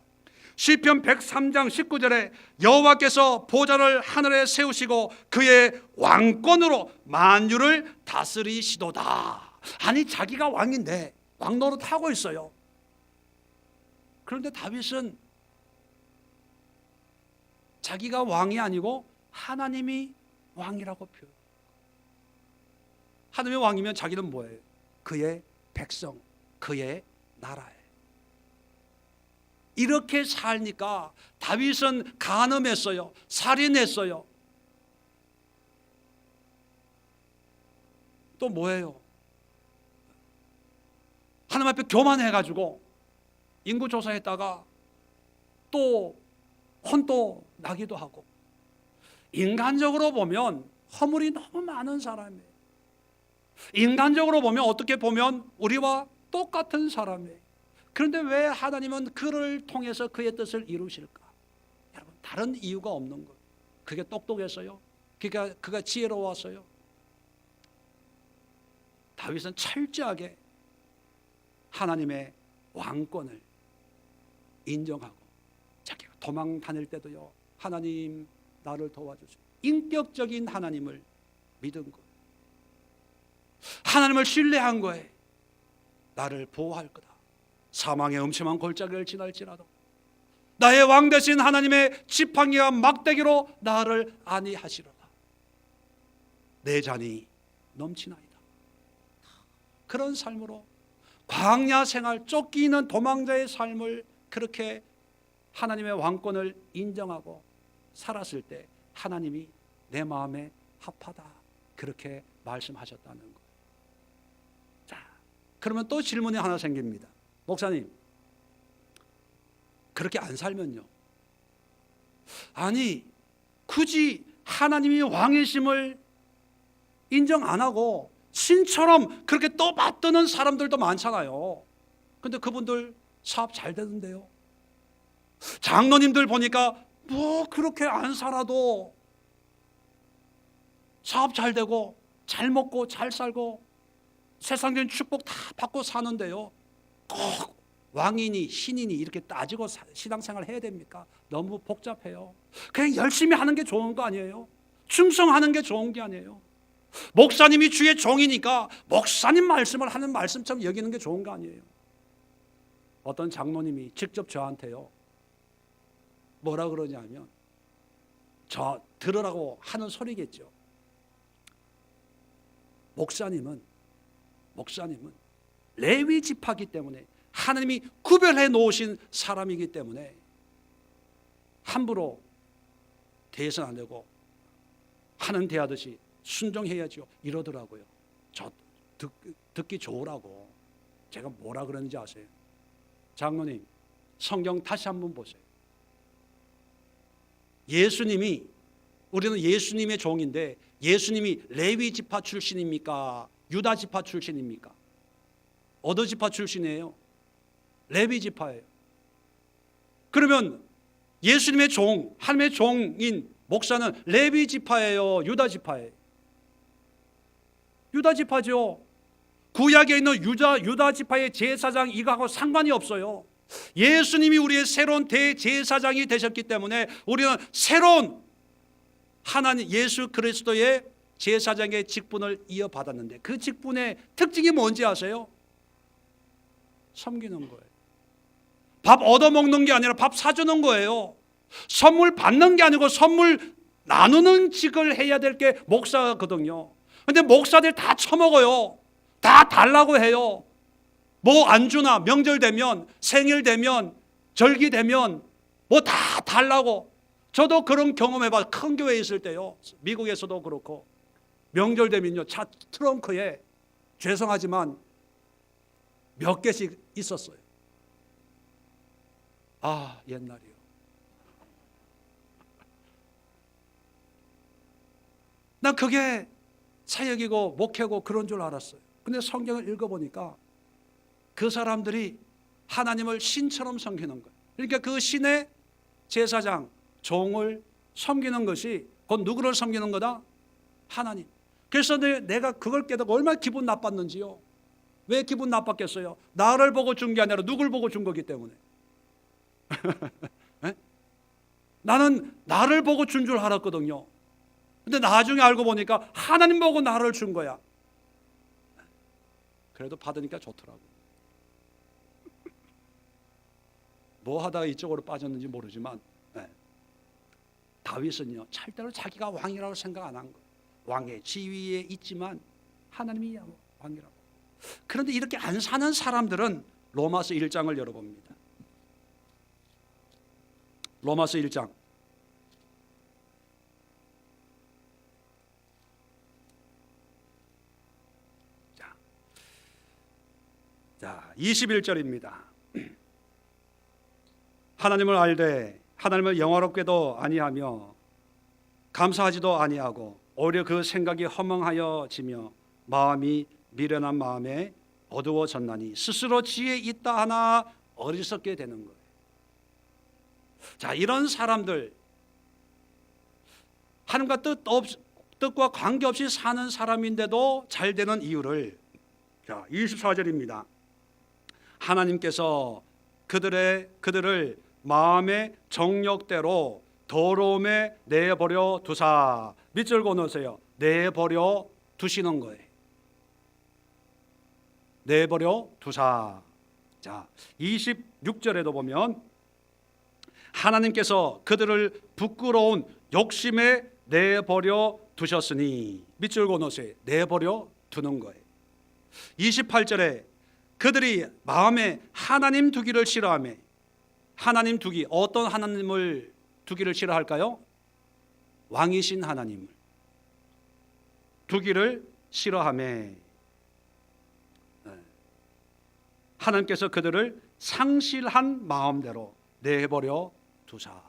시편 103장 19절에 여호와께서 보좌를 하늘에 세우시고 그의 왕권으로 만유를 다스리시도다. 아니 자기가 왕인데 왕 노릇하고 있어요. 그런데 다윗은 자기가 왕이 아니고 하나님이 왕이라고 표현. 하나님의 왕이면 자기는 뭐예요? 그의 백성, 그의 나라에. 이렇게 살니까 다윗은 간음했어요. 살인했어요. 또 뭐예요? 하나님 앞에 교만해가지고 인구조사했다가 또 혼도 나기도 하고. 인간적으로 보면 허물이 너무 많은 사람이에요. 인간적으로 보면 어떻게 보면 우리와 똑같은 사람이에요. 그런데 왜 하나님은 그를 통해서 그의 뜻을 이루실까? 여러분, 다른 이유가 없는 거예요. 그게 똑똑했어요? 그가 지혜로웠어요? 다윗은 철저하게 하나님의 왕권을 인정하고 자기가 도망 다닐 때도요, 하나님 나를 도와주세요. 인격적인 하나님을 믿은 거예요. 하나님을 신뢰한 거예요. 나를 보호할 거다. 사망의 음침한 골짜기를 지날지라도 나의 왕 되신 하나님의 지팡이와 막대기로 나를 안위하시로다. 내 잔이 넘치나이다. 그런 삶으로 광야 생활, 쫓기는 도망자의 삶을 그렇게 하나님의 왕권을 인정하고 살았을 때 하나님이 내 마음에 합하다 그렇게 말씀하셨다는 거예요. 자, 그러면 또 질문이 하나 생깁니다. 목사님, 그렇게 안 살면요? 아니, 굳이 하나님이 왕이심을 인정 안 하고 신처럼 그렇게 또 맞드는 사람들도 많잖아요. 근데 그분들 사업 잘 되는데요. 장로님들 보니까 뭐 그렇게 안 살아도 사업 잘 되고 잘 먹고 잘 살고 세상적인 축복 다 받고 사는데요. 꼭 왕이니 신이니 이렇게 따지고 신앙생활 해야 됩니까? 너무 복잡해요. 그냥 열심히 하는 게 좋은 거 아니에요? 충성하는 게 좋은 게 아니에요? 목사님이 주의 종이니까 목사님 말씀을 하는 말씀처럼 여기는 게 좋은 거 아니에요? 어떤 장로님이 직접 저한테요, 뭐라 그러냐면, 저 들으라고 하는 소리겠죠. 목사님은 레위 지파기 때문에 하나님이 구별해 놓으신 사람이기 때문에 함부로 대해서는 안 되고 하는 대하듯이 순종해야죠. 이러더라고요. 저 듣기 좋으라고. 제가 뭐라 그러는지 아세요? 장로님, 성경 다시 한번 보세요. 예수님이, 우리는 예수님의 종인데 예수님이 레위 지파 출신입니까? 유다 지파 출신입니까? 어느 지파 출신이에요? 레위 지파예요. 그러면 예수님의 종, 하나님의 종인 목사는 레위 지파예요? 유다 지파예요? 유다 지파죠. 구약에 있는 유다 지파의 제사장 이거하고 상관이 없어요. 예수님이 우리의 새로운 대제사장이 되셨기 때문에 우리는 새로운 하나님 예수 그리스도의 제사장의 직분을 이어받았는데, 그 직분의 특징이 뭔지 아세요? 섬기는 거예요. 밥 얻어먹는 게 아니라 밥 사주는 거예요. 선물 받는 게 아니고 선물 나누는 직을 해야 될 게 목사거든요. 근데 목사들 다 처먹어요. 다 달라고 해요. 뭐 안주나 명절 되면, 생일 되면, 절기 되면 뭐 다 달라고. 저도 그런 경험해봐. 큰 교회에 있을 때요. 미국에서도 그렇고 명절 되면요, 차 트렁크에 죄송하지만 몇 개씩 있었어요. 아, 옛날이요. 난 그게 사역이고 목회고 그런 줄 알았어요. 근데 성경을 읽어보니까 그 사람들이 하나님을 신처럼 섬기는 거예요. 그러니까 그 신의 제사장, 종을 섬기는 것이 곧 누구를 섬기는 거다? 하나님. 그래서 내가 그걸 깨닫고 얼마나 기분 나빴는지요. 왜 기분 나빴겠어요? 나를 보고 준 게 아니라 누굴 보고 준 거기 때문에. 나는 나를 보고 준 줄 알았거든요. 근데 나중에 알고 보니까 하나님 보고 나를 준 거야. 그래도 받으니까 좋더라고. 뭐 하다가 이쪽으로 빠졌는지 모르지만, 다윗은요, 절대로 자기가 왕이라고 생각 안 한 거예요. 왕의 지위에 있지만 하나님이 왕이라고. 그런데 이렇게 안 사는 사람들은 로마서 1장을 열어봅니다. 로마서 1장. 자, 21절입니다. 하나님을 알되 하나님을 영화롭게도 아니하며 감사하지도 아니하고 오히려 그 생각이 허망하여지며 마음이 미련한 마음에 어두워졌나니 스스로 지혜 있다 하나 어리석게 되는 거예요. 자, 이런 사람들, 하나님과 뜻과 관계없이 사는 사람인데도 잘 되는 이유를, 자, 24절입니다. 하나님께서 그들을 마음의 정욕대로 더러움에 내버려 두사. 밑줄 그어놓으세요. 내버려 두시는 거예요. 내버려 두사. 자, 26절에도 보면 하나님께서 그들을 부끄러운 욕심에 내버려 두셨으니. 밑줄 그어놓으세요. 내버려 두는 거예요. 28절에 그들이 마음에 하나님 두기를 싫어하며, 하나님 두기, 어떤 하나님을 두기를 싫어할까요? 왕이신 하나님을 두기를 싫어하며 하나님께서 그들을 상실한 마음대로 내버려 두사.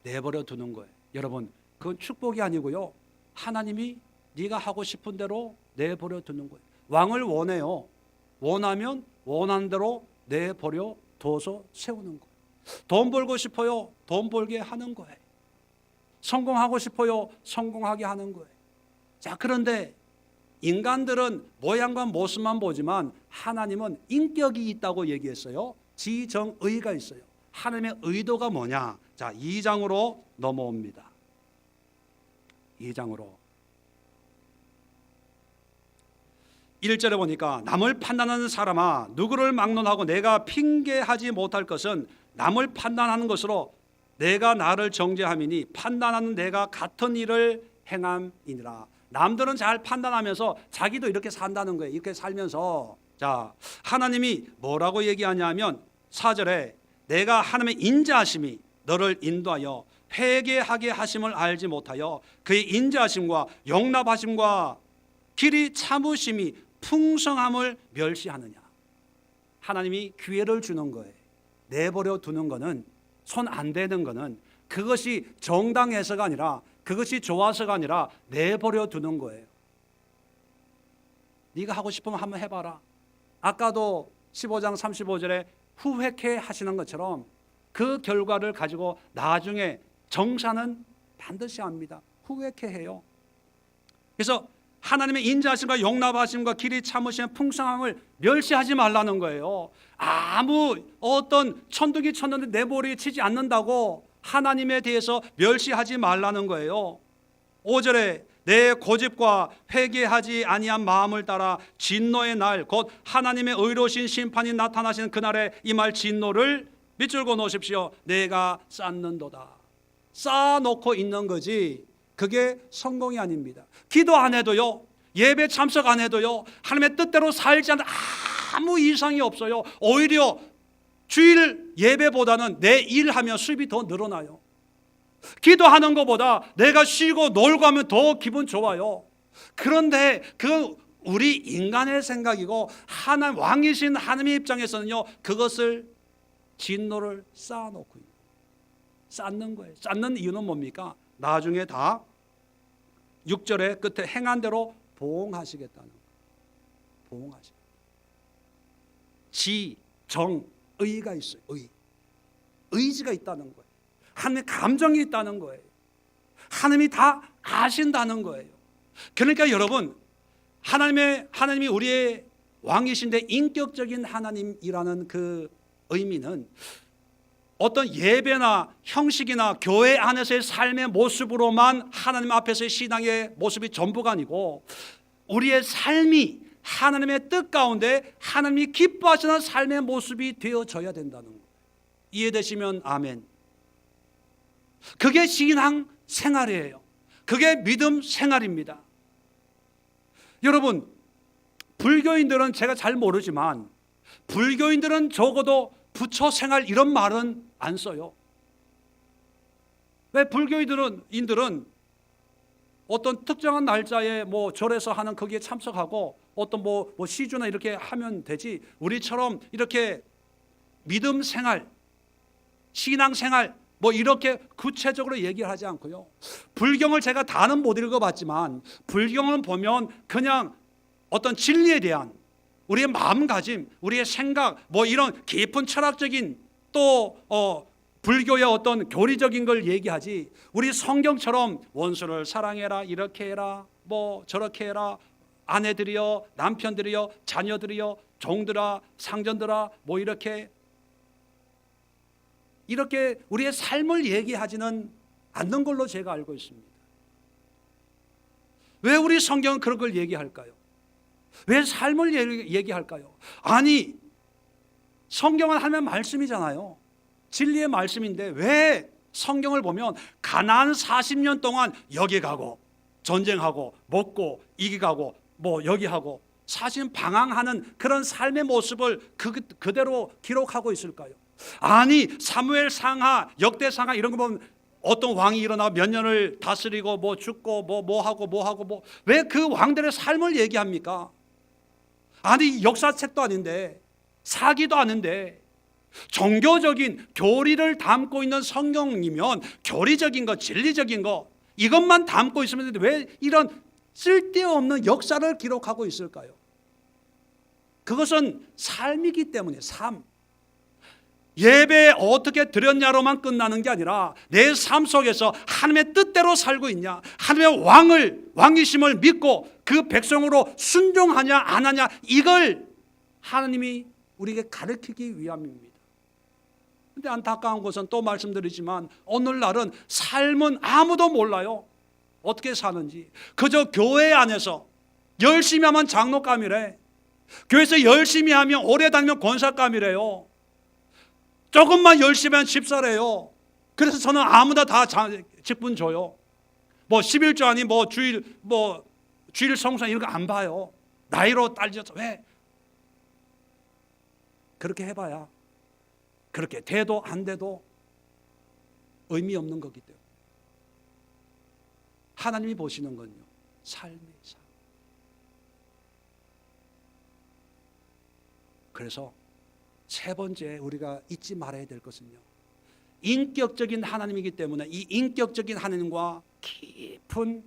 내버려 두는 거예요. 여러분, 그건 축복이 아니고요, 하나님이 네가 하고 싶은 대로 내버려 두는 거예요. 왕을 원해요. 원하면 원하는 대로 내버려 둬서 세우는 거예요. 돈 벌고 싶어요. 돈 벌게 하는 거예요. 성공하고 싶어요. 성공하게 하는 거예요. 자, 그런데 인간들은 모양과 모습만 보지만 하나님은 인격이 있다고 얘기했어요. 지정의가 있어요. 하나님의 의도가 뭐냐? 자, 2장으로 넘어옵니다. 2장으로 1절에 보니까 남을 판단하는 사람아, 누구를 막론하고 내가 핑계하지 못할 것은 남을 판단하는 것으로 내가 나를 정죄함이니 판단하는 내가 같은 일을 행함이니라. 남들은 잘 판단하면서 자기도 이렇게 산다는 거예요. 이렇게 살면서. 자, 하나님이 뭐라고 얘기하냐면 4절에 내가 하나님의 인자하심이 너를 인도하여 회개하게 하심을 알지 못하여 그의 인자하심과 용납하심과 길이 참으심이 풍성함을 멸시하느냐. 하나님이 기회를 주는 거예요. 내버려 두는 거는, 손 안 대는 거는 그것이 정당해서가 아니라, 그것이 좋아서가 아니라 내버려 두는 거예요. 네가 하고 싶으면 한번 해봐라. 아까도 15장 35절에 후회케 하시는 것처럼 그 결과를 가지고 나중에 정사는 반드시 합니다. 후회케 해요. 그래서 하나님의 인자하심과 용납하심과 길이 참으심과 풍성함을 멸시하지 말라는 거예요. 아무 어떤 천둥이 쳤는데 내 머리에 치지 않는다고 하나님에 대해서 멸시하지 말라는 거예요. 5절에 내 고집과 회개하지 아니한 마음을 따라 진노의 날 곧 하나님의 의로우신 심판이 나타나시는 그날에 임할 진노를 밑줄 그어 놓으십시오. 내가 쌓는도다. 쌓아놓고 있는 거지 그게 성공이 아닙니다. 기도 안 해도요, 예배 참석 안 해도요, 하나님의 뜻대로 살지 않는 아무 이상이 없어요. 오히려 주일 예배보다는 내 일하면 수입이 더 늘어나요. 기도하는 것보다 내가 쉬고 놀고 하면 더 기분 좋아요. 그런데 그건 우리 인간의 생각이고 하나님 왕이신 하나님의 입장에서는요, 그것을 진노를 쌓아놓고 있는, 쌓는 거예요. 쌓는 이유는 뭡니까? 나중에 다 6절의 끝에 행한 대로 보응하시겠다는 거예요. 보응하시겠다. 지, 정, 의가 있어요. 의지가 있다는 거예요. 하나님의 감정이 있다는 거예요. 하나님이 다 아신다는 거예요. 그러니까 여러분, 하나님이 우리의 왕이신데 인격적인 하나님이라는 그 의미는 어떤 예배나 형식이나 교회 안에서의 삶의 모습으로만 하나님 앞에서의 신앙의 모습이 전부가 아니고 우리의 삶이 하나님의 뜻 가운데 하나님이 기뻐하시는 삶의 모습이 되어져야 된다는 거예요. 이해되시면 아멘. 그게 신앙 생활이에요. 그게 믿음 생활입니다. 여러분, 불교인들은 제가 잘 모르지만 불교인들은 적어도 부처 생활 이런 말은 안 써요. 왜? 불교인들은 어떤 특정한 날짜에 뭐 절에서 하는 거기에 참석하고 어떤 뭐 시주나 이렇게 하면 되지, 우리처럼 이렇게 믿음 생활, 신앙 생활 뭐 이렇게 구체적으로 얘기하지 않고요. 불경을 제가 다는 못 읽어봤지만 불경을 보면 그냥 어떤 진리에 대한 우리의 마음가짐, 우리의 생각, 뭐 이런 깊은 철학적인 또 불교의 어떤 교리적인 걸 얘기하지, 우리 성경처럼 원수를 사랑해라, 이렇게 해라, 뭐 저렇게 해라, 아내들이여, 남편들이여, 자녀들이여, 종들아, 상전들아, 뭐 이렇게 우리의 삶을 얘기하지는 않는 걸로 제가 알고 있습니다. 왜 우리 성경은 그런 걸 얘기할까요? 왜 삶을 얘기할까요? 아니, 성경은 하나님의 말씀이잖아요. 진리의 말씀인데 왜 성경을 보면 가나안 40년 동안 여기 가고 전쟁하고 먹고 이기 가고 뭐 여기 하고 사실 방황하는 그런 삶의 모습을 그대로 기록하고 있을까요? 아니, 사무엘 상하, 역대 상하 이런 거 보면 어떤 왕이 일어나 몇 년을 다스리고 뭐 죽고 뭐 하고 왜 그 왕들의 삶을 얘기합니까? 아니, 역사책도 아닌데 사기도 아닌데 종교적인 교리를 담고 있는 성경이면 교리적인 거, 진리적인 거 이것만 담고 있으면 되는데 왜 이런 쓸데없는 역사를 기록하고 있을까요? 그것은 삶이기 때문에 삶. 예배 어떻게 드렸냐로만 끝나는 게 아니라 내 삶 속에서 하나님의 뜻대로 살고 있냐, 하나님의 왕이심을 믿고 그 백성으로 순종하냐 안 하냐, 이걸 하나님이 우리에게 가르치기 위함입니다. 그런데 안타까운 것은 또 말씀드리지만 오늘날은 삶은 아무도 몰라요. 어떻게 사는지. 그저 교회 안에서 열심히 하면 장로감이래, 교회에서 열심히 하면 오래 다니면 권사감이래요, 조금만 열심히 하면 집사래요. 그래서 저는 아무나 다 직분 줘요. 뭐 11조 아니 뭐 주일 성수나 이런 거 안 봐요. 나이로 따져서. 왜? 그렇게 해봐야 그렇게 돼도 안 돼도 의미 없는 거기 때문에. 하나님이 보시는 건요, 삶의 삶. 그래서 세 번째 우리가 잊지 말아야 될 것은요, 인격적인 하나님이기 때문에 이 인격적인 하나님과 깊은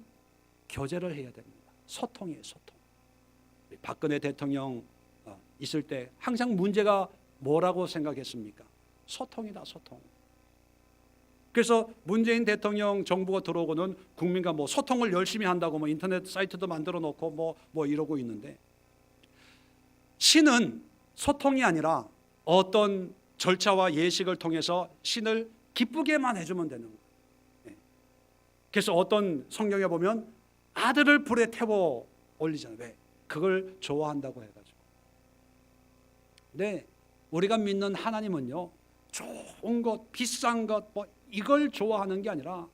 교제를 해야 됩니다. 소통이에요, 소통. 박근혜 대통령 있을 때 항상 문제가 뭐라고 생각했습니까? 소통이다, 소통. 그래서 문재인 대통령 정부가 들어오고는 국민과 뭐 소통을 열심히 한다고 뭐 인터넷 사이트도 만들어 놓고 뭐 이러고 있는데, 신은 소통이 아니라 어떤 절차와 예식을 통해서 신을 기쁘게만 해주면 되는 거예요. 그래서 어떤 성경에 보면 아들을 불에 태워 올리잖아요. 왜? 그걸 좋아한다고 해가지고. 네, 우리가 믿는 하나님은요, 좋은 것, 비싼 것, 뭐 이걸 좋아하는 게 아니라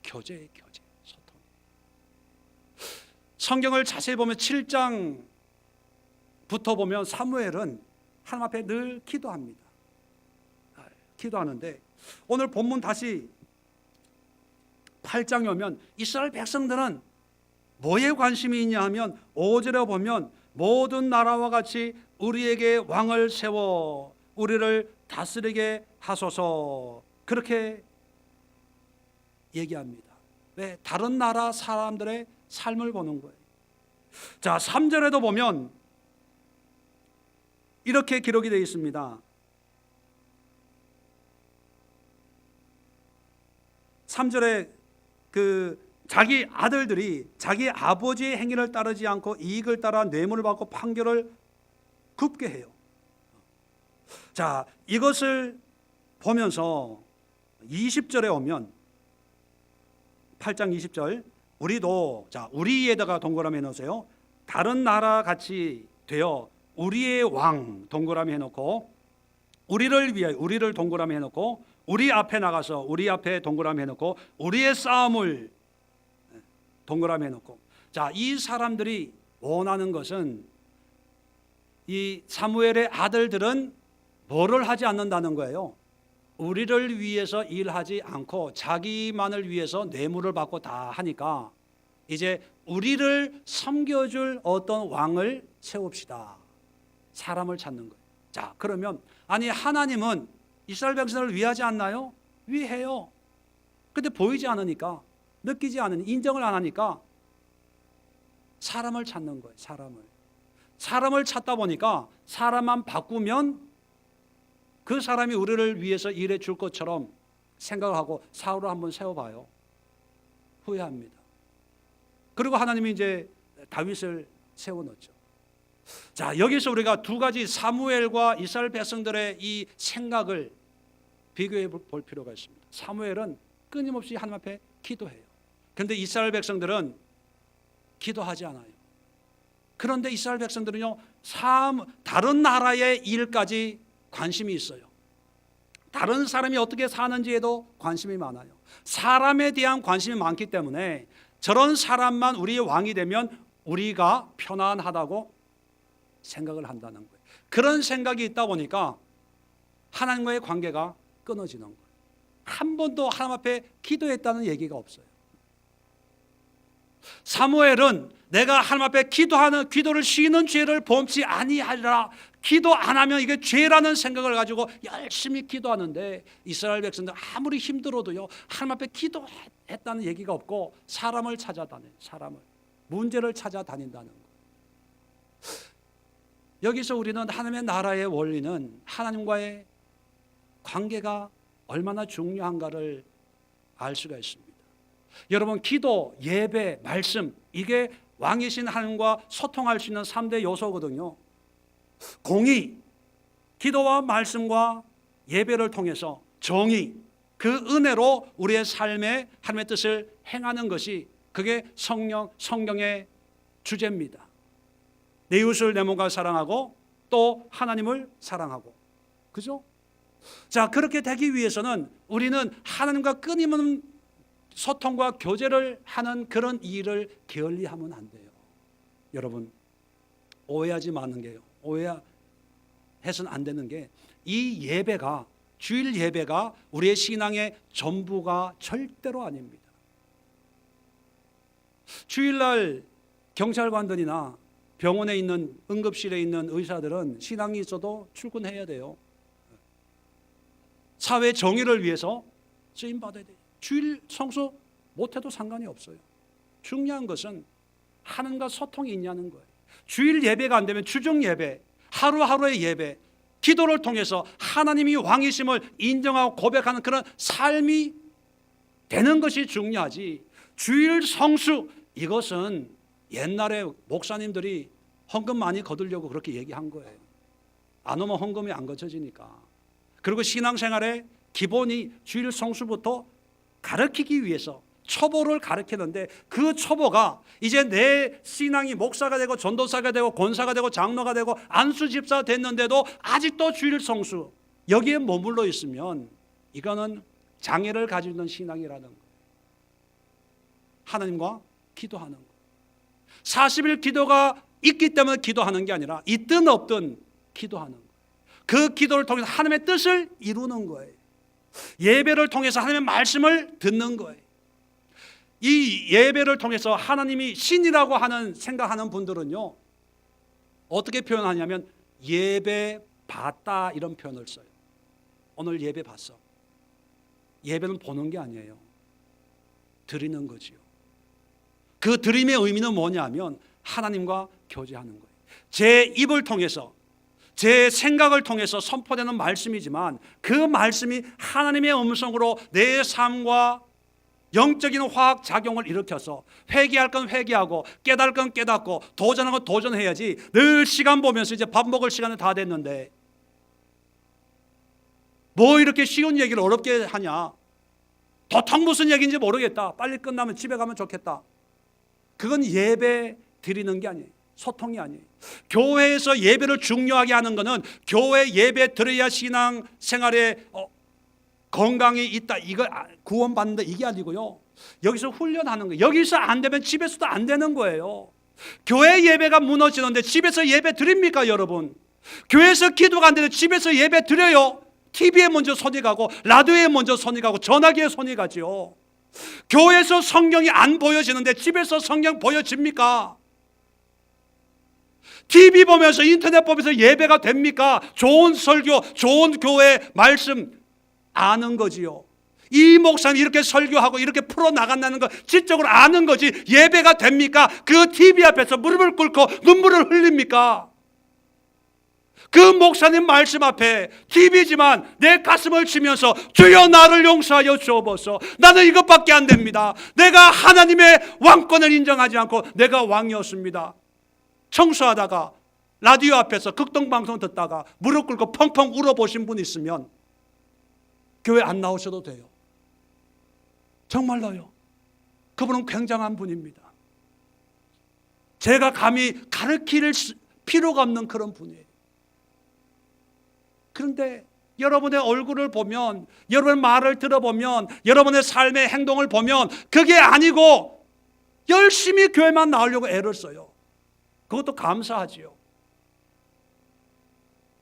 교제의 교제, 소통. 성경을 자세히 보면 7장부터 보면 사무엘은 하나님 앞에 늘 기도합니다. 기도하는데 오늘 본문 다시 8장에 오면 이스라엘 백성들은 뭐에 관심이 있냐 하면 5절에 보면 모든 나라와 같이 우리에게 왕을 세워 우리를 다스리게 하소서, 그렇게 얘기합니다. 왜? 다른 나라 사람들의 삶을 보는 거예요. 자, 3절에도 보면 이렇게 기록이 되어 있습니다. 3절에 자기 아들들이 자기 아버지의 행위를 따르지 않고 이익을 따라 뇌물을 받고 판결을 굽게 해요. 자, 이것을 보면서 20절에 오면 8장 20절, 우리도, 자, 우리에다가 동그라미 해놓으세요. 다른 나라 같이 되어 우리의 왕 동그라미 해놓고, 우리를 위하여 우리를 동그라미 해놓고, 우리 앞에 나가서 우리 앞에 동그라미 해놓고, 우리의 싸움을 동그라미 해놓고. 자, 이 사람들이 원하는 것은, 이 사무엘의 아들들은 뭐를 하지 않는다는 거예요? 우리를 위해서 일하지 않고 자기만을 위해서 뇌물을 받고 다 하니까 이제 우리를 섬겨줄 어떤 왕을 세웁시다. 사람을 찾는 거예요. 자, 그러면 아니, 하나님은 이스라엘 백성을 위하지 않나요? 위해요. 근데 보이지 않으니까, 느끼지 않으니, 인정을 안 하니까 사람을 찾는 거예요. 사람을 찾다 보니까 사람만 바꾸면 그 사람이 우리를 위해서 일해 줄 것처럼 생각을 하고 사울을 한번 세워봐요. 후회합니다. 그리고 하나님이 이제 다윗을 세워놓죠. 자, 여기서 우리가 두 가지 사무엘과 이스라엘 백성들의 이 생각을 비교해 볼 필요가 있습니다. 사무엘은 끊임없이 하나님 앞에 기도해요. 그런데 이스라엘 백성들은 기도하지 않아요. 그런데 이스라엘 백성들은요, 다른 나라의 일까지 관심이 있어요. 다른 사람이 어떻게 사는지에도 관심이 많아요. 사람에 대한 관심이 많기 때문에 저런 사람만 우리의 왕이 되면 우리가 편안하다고 생각을 한다는 거예요. 그런 생각이 있다 보니까 하나님과의 관계가 끊어지는 거예요. 한 번도 하나님 앞에 기도했다는 얘기가 없어요. 사무엘은 내가 하나님 앞에 기도를 쉬는 죄를 범치 아니하리라, 기도 안 하면 이게 죄라는 생각을 가지고 열심히 기도하는데, 이스라엘 백성들 아무리 힘들어도요, 하나님 앞에 기도했다는 얘기가 없고 사람을 찾아다녀요. 문제를 찾아다닌다는 거예요. 여기서 우리는 하나님의 나라의 원리는 하나님과의 관계가 얼마나 중요한가를 알 수가 있습니다. 여러분, 기도, 예배, 말씀, 이게 왕이신 하나님과 소통할 수 있는 3대 요소거든요. 공의, 기도와 말씀과 예배를 통해서 정의, 그 은혜로 우리의 삶에 하나님의 뜻을 행하는 것이, 그게 성경의 주제입니다. 내 이웃을 내 몸과 사랑하고 또 하나님을 사랑하고, 그죠? 자, 그렇게 되기 위해서는 우리는 하나님과 끊임없는 소통과 교제를 하는 그런 일을 게을리하면 안 돼요. 여러분, 오해하지 마는 게요. 오해해서는 안 되는 게, 이 예배가, 주일 예배가 우리의 신앙의 전부가 절대로 아닙니다. 주일날 경찰관들이나 병원에 있는, 응급실에 있는 의사들은 신앙이 있어도 출근해야 돼요. 사회 정의를 위해서 쓰임받아야 돼요. 주일 성수 못해도 상관이 없어요. 중요한 것은 하나님과 소통이 있냐는 거예요. 주일 예배가 안 되면 주중 예배, 하루하루의 예배, 기도를 통해서 하나님이 왕이심을 인정하고 고백하는 그런 삶이 되는 것이 중요하지 주일 성수 이것은 옛날에 목사님들이 헌금 많이 거두려고 그렇게 얘기한 거예요. 안 오면 헌금이 안 거쳐지니까. 그리고 신앙생활의 기본이 주일 성수부터 가르치기 위해서 초보를 가르치는데 그 초보가 이제 내 신앙이 목사가 되고 전도사가 되고 권사가 되고 장로가 되고 안수집사 됐는데도 아직도 주일 성수 여기에 머물러 있으면 이거는 장애를 가지고 있는 신앙이라는 거예요. 하나님과 기도하는 거예요. 40일 기도가 있기 때문에 기도하는 게 아니라 있든 없든 기도하는 거예요. 그 기도를 통해서 하나님의 뜻을 이루는 거예요. 예배를 통해서 하나님의 말씀을 듣는 거예요. 이 예배를 통해서 하나님이 신이라고 하는 생각하는 분들은요 어떻게 표현하냐면 예배 봤다 이런 표현을 써요. 오늘 예배 봤어. 예배는 보는 게 아니에요. 드리는 거지요. 그 드림의 의미는 뭐냐면 하나님과 교제하는 거예요. 제 입을 통해서 제 생각을 통해서 선포되는 말씀이지만 그 말씀이 하나님의 음성으로 내 삶과 영적인 화학작용을 일으켜서 회개할 건 회개하고 깨달을 건 깨닫고 도전할 건 도전해야지 늘 시간 보면서 이제 밥 먹을 시간이 다 됐는데 뭐 이렇게 쉬운 얘기를 어렵게 하냐 도통 무슨 얘기인지 모르겠다 빨리 끝나면 집에 가면 좋겠다 그건 예배 드리는 게 아니에요. 소통이 아니에요. 교회에서 예배를 중요하게 하는 것은 교회 예배 드려야 신앙 생활에 건강이 있다 이거 구원받는다 이게 아니고요 여기서 훈련하는 거예요. 여기서 안 되면 집에서도 안 되는 거예요. 교회 예배가 무너지는데 집에서 예배 드립니까 여러분? 교회에서 기도가 안 되는데 집에서 예배 드려요? TV에 먼저 손이 가고 라디오에 먼저 손이 가고 전화기에 손이 가지요. 교회에서 성경이 안 보여지는데 집에서 성경 보여집니까? TV 보면서 인터넷 보면서 예배가 됩니까? 좋은 설교 좋은 교회 말씀 아는 거지요. 이 목사님 이렇게 설교하고 이렇게 풀어나간다는 거 지적으로 아는 거지 예배가 됩니까? 그 TV 앞에서 무릎을 꿇고 눈물을 흘립니까? 그 목사님 말씀 앞에 TV지만 내 가슴을 치면서 주여 나를 용서하여 주옵소서 나는 이것밖에 안 됩니다. 내가 하나님의 왕권을 인정하지 않고 내가 왕이었습니다. 청소하다가 라디오 앞에서 극동방송 듣다가 무릎 꿇고 펑펑 울어보신 분 있으면 교회 안 나오셔도 돼요. 정말로요. 그분은 굉장한 분입니다. 제가 감히 가르칠 필요가 없는 그런 분이에요. 그런데 여러분의 얼굴을 보면 여러분의 말을 들어보면 여러분의 삶의 행동을 보면 그게 아니고 열심히 교회만 나오려고 애를 써요. 그것도 감사하지요.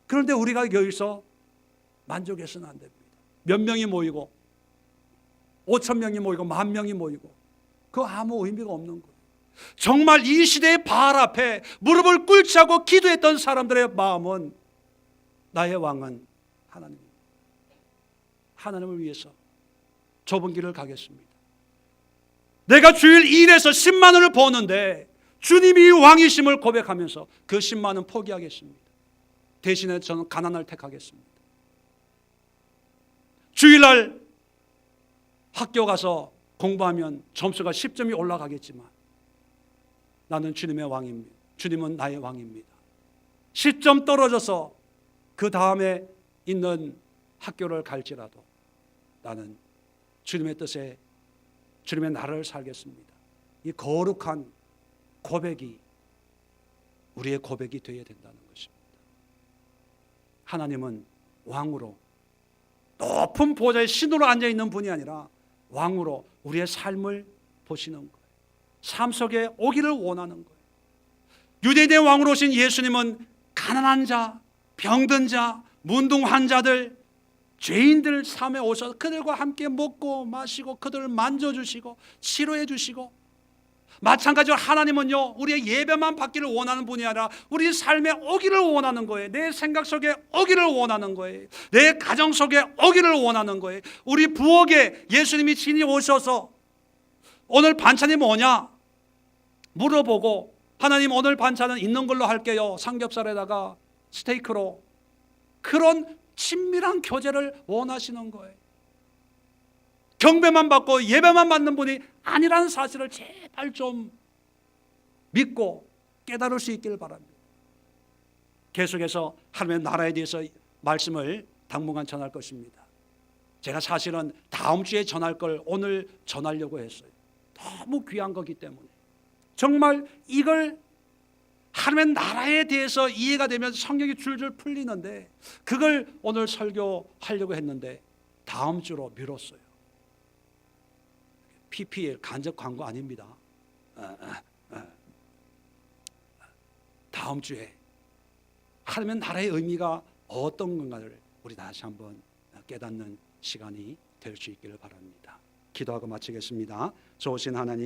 그런데 우리가 여기서 만족해서는 안 됩니다. 몇 명이 모이고 5천 명이 모이고 10,000명이 모이고 그거 아무 의미가 없는 거예요. 정말 이 시대의 바알 앞에 무릎을 꿇지 않고 기도했던 사람들의 마음은 나의 왕은 하나님입니다. 하나님을 위해서 좁은 길을 가겠습니다. 내가 주일 1에서 10만 원을 버는데 주님이 왕이심을 고백하면서 그 10만 원 포기하겠습니다. 대신에 저는 가난을 택하겠습니다. 주일날 학교 가서 공부하면 점수가 10점이 올라가겠지만 나는 주님의 왕입니다. 주님은 나의 왕입니다. 10점 떨어져서 그 다음에 있는 학교를 갈지라도 나는 주님의 뜻에 주님의 나라를 살겠습니다. 이 거룩한 고백이 우리의 고백이 되어야 된다는 것입니다. 하나님은 왕으로 높은 보좌의 신으로 앉아있는 분이 아니라 왕으로 우리의 삶을 보시는 거예요. 삶 속에 오기를 원하는 거예요. 유대인의 왕으로 오신 예수님은 가난한 자, 병든 자, 문둥한 자들, 죄인들 삶에 오셔서 그들과 함께 먹고 마시고 그들을 만져주시고 치료해 주시고 마찬가지로 하나님은요 우리의 예배만 받기를 원하는 분이 아니라 우리 삶에 오기를 원하는 거예요. 내 생각 속에 오기를 원하는 거예요. 내 가정 속에 오기를 원하는 거예요. 우리 부엌에 예수님이 친히 오셔서 오늘 반찬이 뭐냐 물어보고 하나님 오늘 반찬은 있는 걸로 할게요. 삼겹살에다가 스테이크로. 그런 친밀한 교제를 원하시는 거예요. 경배만 받고 예배만 받는 분이 아니라는 사실을 제발 좀 믿고 깨달을 수 있기를 바랍니다. 계속해서 하나님의 나라에 대해서 말씀을 당분간 전할 것입니다. 제가 사실은 다음 주에 전할 걸 오늘 전하려고 했어요. 너무 귀한 거기 때문에. 정말 이걸 하나님의 나라에 대해서 이해가 되면 성경이 줄줄 풀리는데 그걸 오늘 설교하려고 했는데 다음 주로 미뤘어요. PPL 간접 광고 아닙니다. 다음 주에 하나님의 나라의 의미가 어떤 건가를 우리 다시 한번 깨닫는 시간이 될 수 있기를 바랍니다. 기도하고 마치겠습니다. 좋으신 하나님,